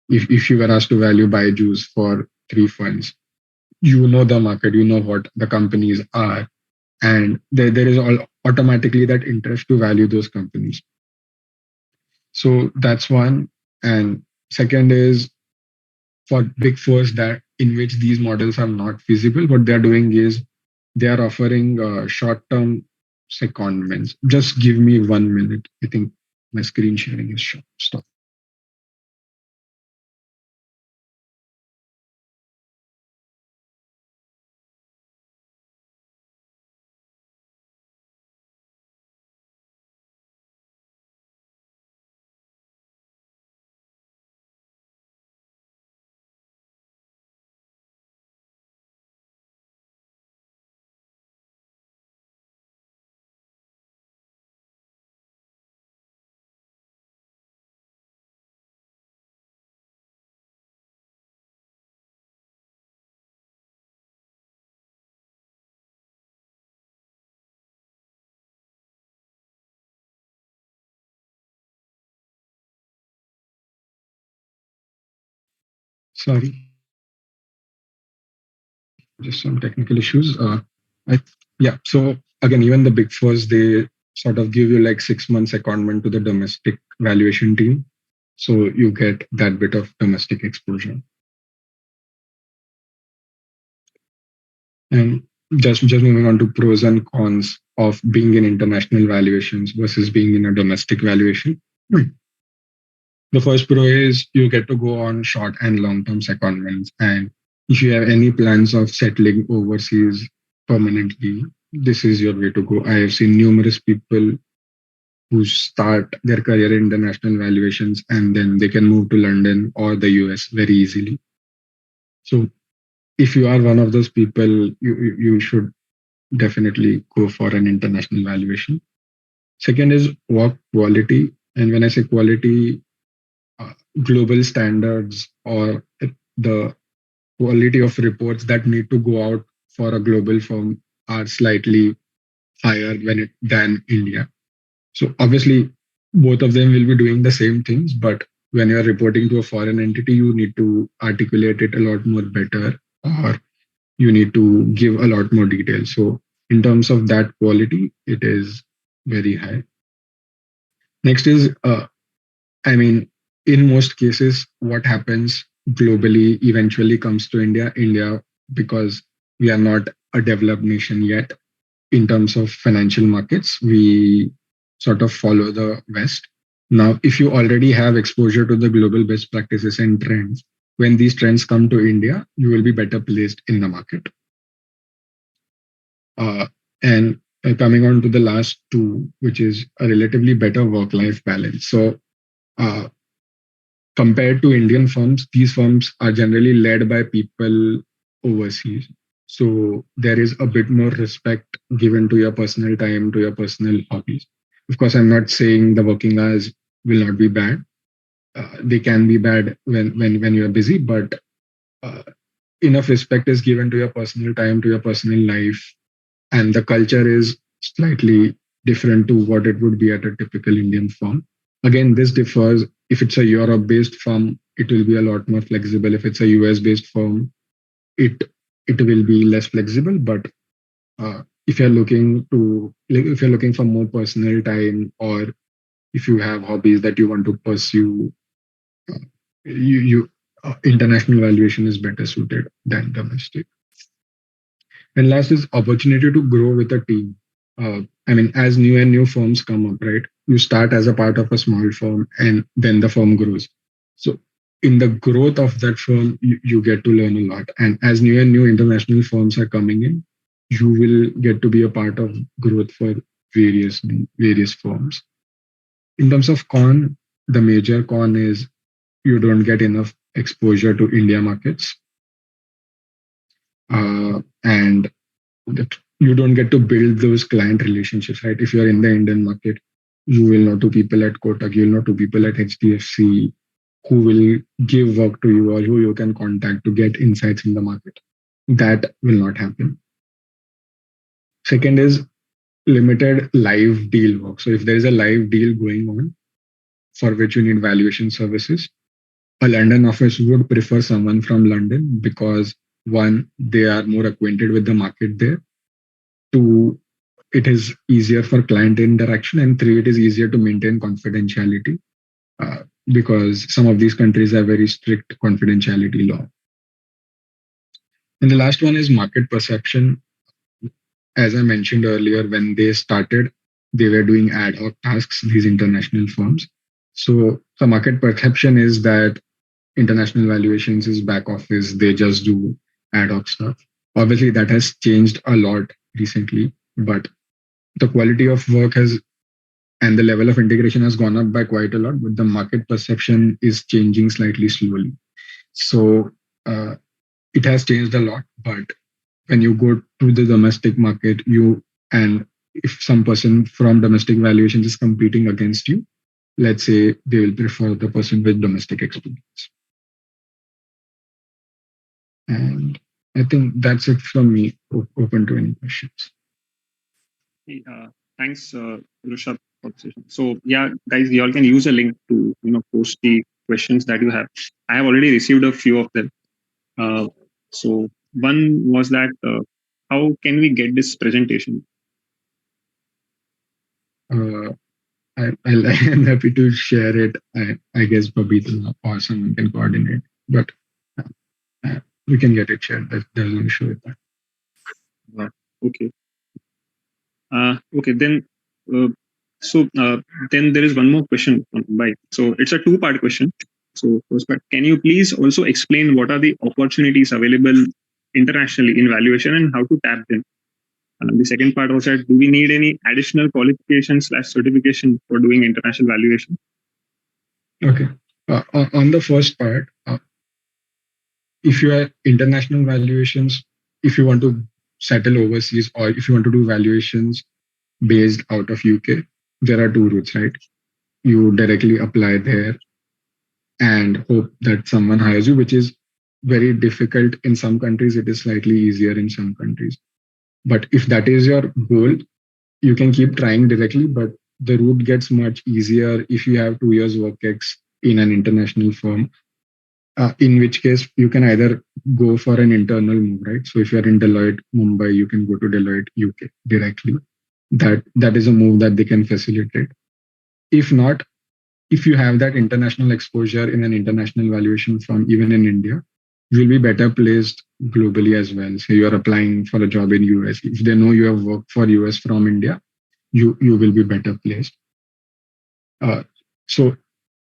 if you were asked to value Byju's for three funds, you know the market, you know what the companies are, and there is all automatically that interest to value those companies. So that's one. And second is for big fours that in which these models are not feasible, what they're doing is they are offering short-term secondments. Just give me 1 minute. I think my screen sharing is stop. Sorry. just some technical issues. Yeah, so again, even the big fours, they sort of give you like 6 months secondment to the domestic valuation team. So you get that bit of domestic exposure. And just moving on to pros and cons of being in international valuations versus being in a domestic valuation. The first pro is you get to go on short and long-term secondments. And if you have any plans of settling overseas permanently, this is your way to go. I have seen numerous people who start their career in international valuations and then they can move to London or the US very easily. So if you are one of those people, you should definitely go for an international valuation. Second is work quality. And when I say quality, global standards or the quality of reports that need to go out for a global firm are slightly higher than India. So obviously, both of them will be doing the same things, but when you are reporting to a foreign entity, you need to articulate it a lot more better, or you need to give a lot more detail. So in terms of that quality, it is very high. Next is, I mean, in most cases, what happens globally eventually comes to India. India, because we are not a developed nation yet in terms of financial markets, we sort of follow the West. Now, if you already have exposure to the global best practices and trends, when these trends come to India, you will be better placed in the market. And coming on to the last two, which is a relatively better work-life balance. So uh, compared to Indian firms, these firms are generally led by people overseas. So there is a bit more respect given to your personal time, to your personal hobbies. Of course, I'm not saying the working hours will not be bad. They can be bad when you are busy, but uh, enough respect is given to your personal time, to your personal life, and the culture is slightly different to what it would be at a typical Indian firm. Again, this differs. If it's a Europe-based firm, it will be a lot more flexible. If it's a US-based firm, it it will be less flexible. But if you're looking to if you're looking for more personal time, or if you have hobbies that you want to pursue, uh, you international valuation is better suited than domestic. And last is opportunity to grow with a team. I mean, as new and new firms come up, right? You start as a part of a small firm and then the firm grows. So in the growth of that firm, you get to learn a lot. And as new and new international firms are coming in, you will get to be a part of growth for various firms. In terms of con, the major con is you don't get enough exposure to India markets. And that you don't get to build those client relationships, right? If you're in the Indian market, you will know two people at Kotak, you'll know two people at HDFC who will give work to you or who you can contact to get insights in the market. That will not happen. Second is limited live deal work. So if there is a live deal going on for which you need valuation services, a London office would prefer someone from London because one, they are more acquainted with the market there. Two, it is easier for client interaction, and three, it is easier to maintain confidentiality because some of these countries have very strict confidentiality law. And the last one is market perception. As I mentioned earlier, when they started, they were doing ad hoc tasks, these international firms. So the market perception is that international valuations is back office, they just do ad hoc stuff. Obviously, that has changed a lot recently, but the quality of work has and the level of integration has gone up by quite a lot, but the market perception is changing slightly slowly. So it has changed a lot. But when you go to the domestic market, and if some person from domestic valuations is competing against you, let's say they will prefer the person with domestic experience. And I think that's it from me. Open to any questions. Hey, thanks, Rishabh. So yeah, guys, you all can use a link to post the questions that you have. I have already received a few of them. So one was that how can we get this presentation? I'm happy to share it. I guess Babita or someone can coordinate, but we can get it shared. There's no issue with that. Okay. Okay, then then there is one more question from Mumbai. So it's a two-part question. So first part, can you please also explain what are the opportunities available internationally in valuation and how to tap them? The second part was that do we need any additional qualification/certification for doing international valuation? Okay. On the first part, if you are international valuations, if you want to settle overseas or if you want to do valuations based out of UK, there are two routes, right? You directly apply there and hope that someone hires you, which is very difficult in some countries. It is slightly easier in some countries. But if that is your goal, you can keep trying directly, but the route gets much easier if you have 2 years work ex in an international firm. In which case you can either go for an internal move, right? So if you're in Deloitte, Mumbai, you can go to Deloitte, UK directly. That is a move that they can facilitate. If not, if you have that international exposure in an international valuation firm, even in India, you'll be better placed globally as well. So you're applying for a job in US. If they know you have worked for US from India, you will be better placed. So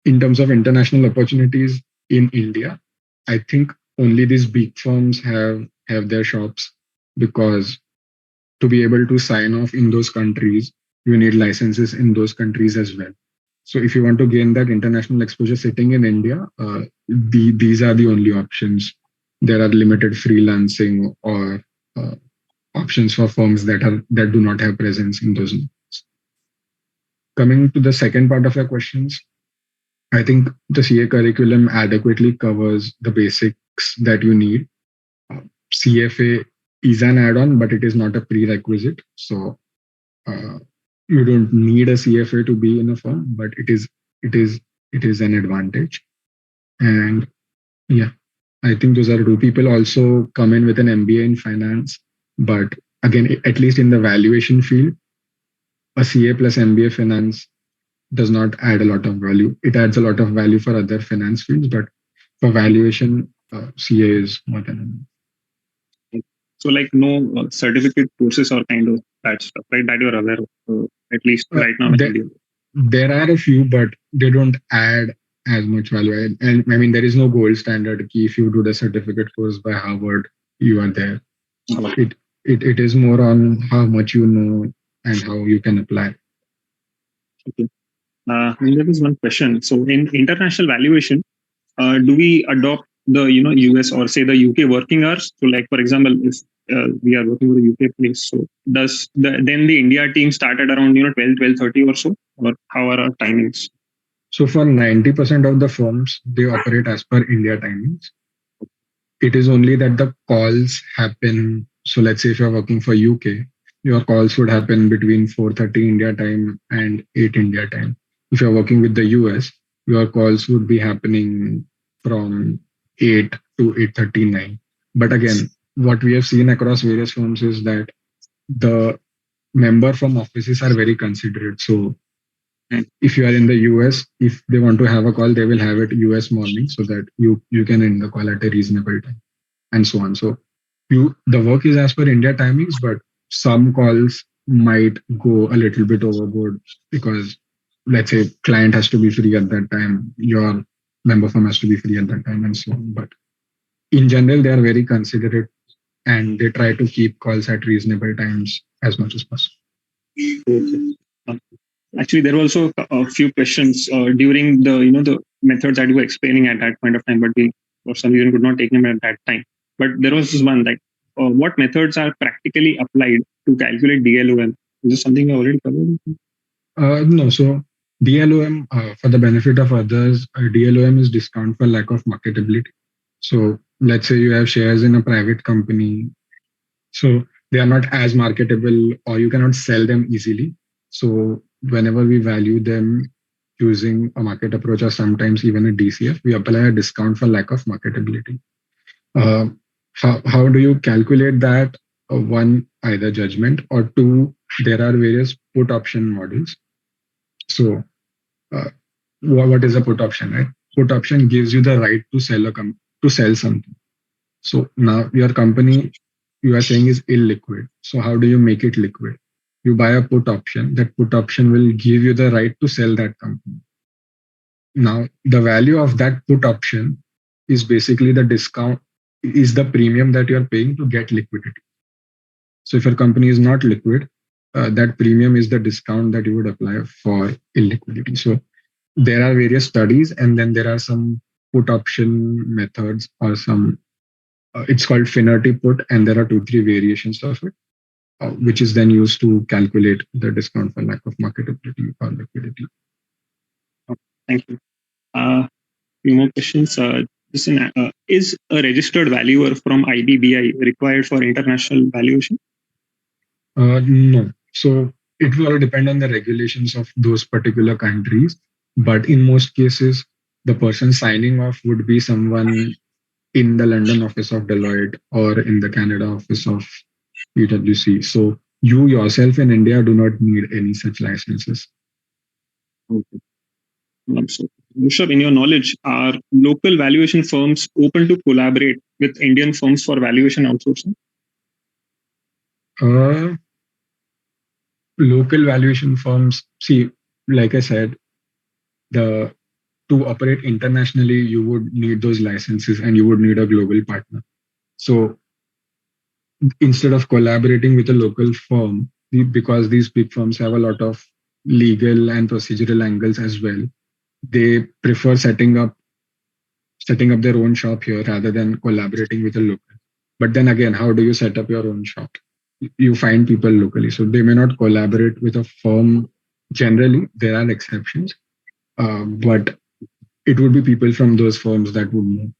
in terms of international opportunities in India, I think only these big firms have their shops, because to be able to sign off in those countries, you need licenses in those countries as well. So if you want to gain that international exposure sitting in India, these are the only options. There are limited freelancing or options for firms that do not have presence in those markets. Coming to the second part of your questions, I think the CA curriculum adequately covers the basics that you need. CFA is an add-on, but it is not a prerequisite. So you don't need a CFA to be in a firm, but it is an advantage. And yeah, I think those are two. People also come in with an MBA in finance, but again, at least in the valuation field, a CA plus MBA finance does not add a lot of value. It adds a lot of value for other finance fields, but for valuation, CA is more than enough. So like no certificate courses or kind of that stuff, right? That you're aware of, at least right now in India. There are a few, but they don't add as much value. And I mean, there is no gold standard key. If you do the certificate course by Harvard, you are there. It is more on how much you know and how you can apply. Okay. There was one question. So in international valuation, do we adopt the US or say the UK working hours? So like for example, if we are working with a UK place, so does then the India team started around 12:30 or so, or how are our timings? So for 90% of the firms, they operate as per India timings. It is only that the calls happen. So let's say if you're working for UK, your calls would happen between 4:30 India time and 8 India time. If you're working with the US, your calls would be happening from 8 to 8:39. But again, what we have seen across various firms is that the member from offices are very considerate. So if you are in the US, if they want to have a call, they will have it US morning so that you can end the call at a reasonable time, and so on. So the work is as per India timings, but some calls might go a little bit overboard because let's say client has to be free at that time, your member firm has to be free at that time, and so on. But in general, they are very considerate and they try to keep calls at reasonable times as much as possible. Okay. Actually, there were also a few questions during the methods that you were explaining at that point of time, but we for some reason could not take them at that time. But there was this one like, what methods are practically applied to calculate DLOM? Is this something you already covered? No. So DLOM, for the benefit of others, DLOM is discount for lack of marketability. So let's say you have shares in a private company. So they are not as marketable or you cannot sell them easily. So whenever we value them using a market approach or sometimes even a DCF, we apply a discount for lack of marketability. how do you calculate that? One, either judgment, or two, there are various put option models. So uh, what is a put option, right? Put option gives you the right to sell something. So now your company, you are saying, is illiquid. So how do you make it liquid? You buy a put option. That put option will give you the right to sell that company. Now, the value of that put option is basically the discount, is the premium that you're paying to get liquidity. So if your company is not liquid, that premium is the discount that you would apply for illiquidity. So there are various studies, and then there are some put option methods, or some, it's called Finnerty put, and there are 2-3 variations of it, which is then used to calculate the discount for lack of marketability or liquidity. Thank you. Few more questions. Is a registered valuer from IBBI required for international valuation? No. So it will all depend on the regulations of those particular countries. But in most cases, the person signing off would be someone in the London office of Deloitte or in the Canada office of PwC. So you yourself in India do not need any such licenses. Okay. So, Rishabh, in your knowledge, are local valuation firms open to collaborate with Indian firms for valuation outsourcing? Local valuation firms, see, like I said, the to operate internationally, you would need those licenses and you would need a global partner. So instead of collaborating with a local firm, because these big firms have a lot of legal and procedural angles as well, they prefer setting up their own shop here rather than collaborating with a local. But then again, how do you set up your own shop? You find people locally, so they may not collaborate with a firm. Generally, there are exceptions, but it would be people from those firms that would move.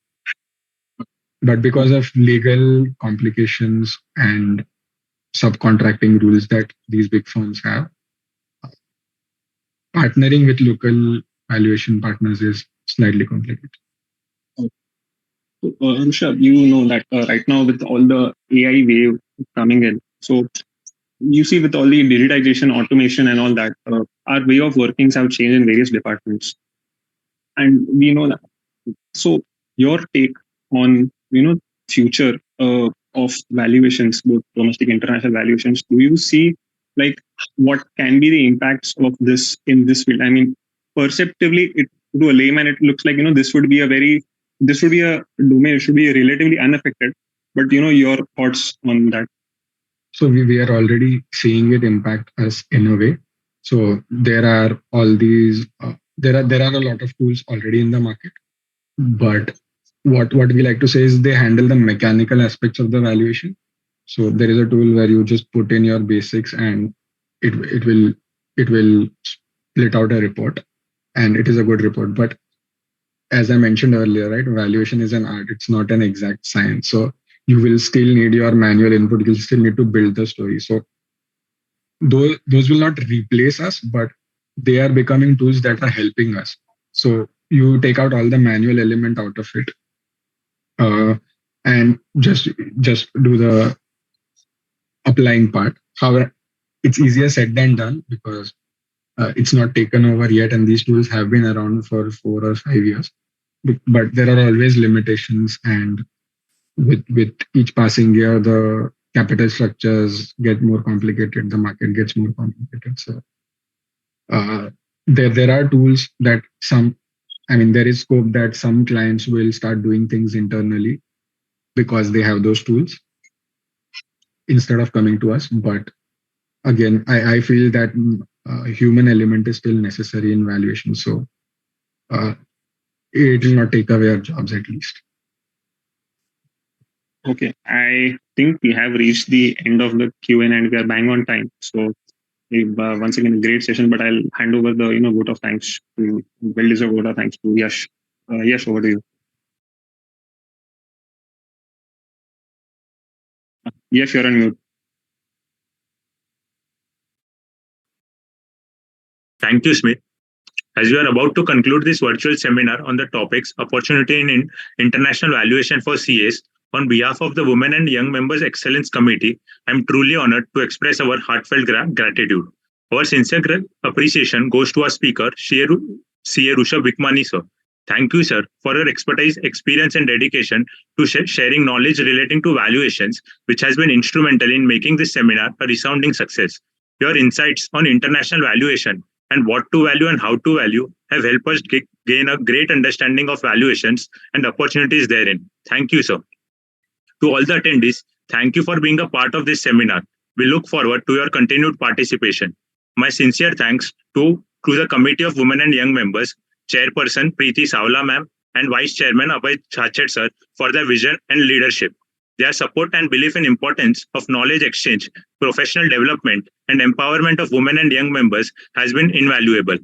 But because of legal complications and subcontracting rules that these big firms have, partnering with local valuation partners is slightly complicated. Rishabh, you know that right now with all the AI wave coming in, so you see with all the digitization, automation, and all that, our way of workings have changed in various departments, and we know that. So, your take on future of valuations, both domestic, international valuations. Do you see like what can be the impacts of this in this field? I mean, perceptively, to a layman, it looks like this would be a domain. It should be relatively unaffected. But your thoughts on that? So we are already seeing it impact us in a way. So there are all these, there are a lot of tools already in the market, but what we like to say is they handle the mechanical aspects of the valuation. So there is a tool where you just put in your basics and it will split out a report, and it is a good report. But as I mentioned earlier, right, valuation is an art. It's not an exact science. So you will still need your manual input. You'll still need to build the story. So those will not replace us, but they are becoming tools that are helping us. So you take out all the manual element out of it, and just do the applying part. However, it's easier said than done because it's not taken over yet, and these tools have been around for 4 or 5 years. But there are always limitations, and with each passing year, the capital structures get more complicated, the market gets more complicated. So there are tools that there is scope that some clients will start doing things internally because they have those tools instead of coming to us. But again, I feel that human element is still necessary in valuation. So it will not take away our jobs, at least. Okay, I think we have reached the end of the Q&A and we are bang on time. So once again, a great session, but I'll hand over the vote of thanks to well-deserved vote of thanks to Yash. Yash, over to you. Yash, you're on mute. Thank you, Smith. As we are about to conclude this virtual seminar on the topics opportunity in international valuation for CAs, On behalf of the Women and Young Members Excellence Committee, I am truly honored to express our heartfelt gratitude. Our sincere appreciation goes to our speaker, CA Rushabh Vikmani, sir. Thank you, sir, for your expertise, experience, and dedication to sharing knowledge relating to valuations, which has been instrumental in making this seminar a resounding success. Your insights on international valuation and what to value and how to value have helped us gain a great understanding of valuations and opportunities therein. Thank you, sir. To all the attendees, thank you for being a part of this seminar. We look forward to your continued participation. My sincere thanks to the Committee of Women and Young Members, Chairperson Preeti Savla ma'am, and Vice Chairman Abhay Chachet sir for their vision and leadership. Their support and belief in importance of knowledge exchange, professional development, and empowerment of women and young members has been invaluable.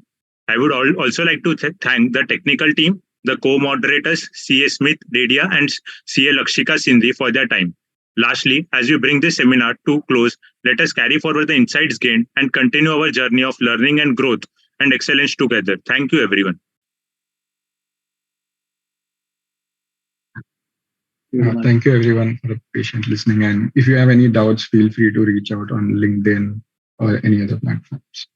I would also like to thank the technical team, the co-moderators, CA Smith Dedia and CA Lakshika Sindhi for their time. Lastly, as we bring this seminar to close, let us carry forward the insights gained and continue our journey of learning and growth and excellence together. Thank you, everyone. Thank you, everyone, for the patient listening. And if you have any doubts, feel free to reach out on LinkedIn or any other platforms.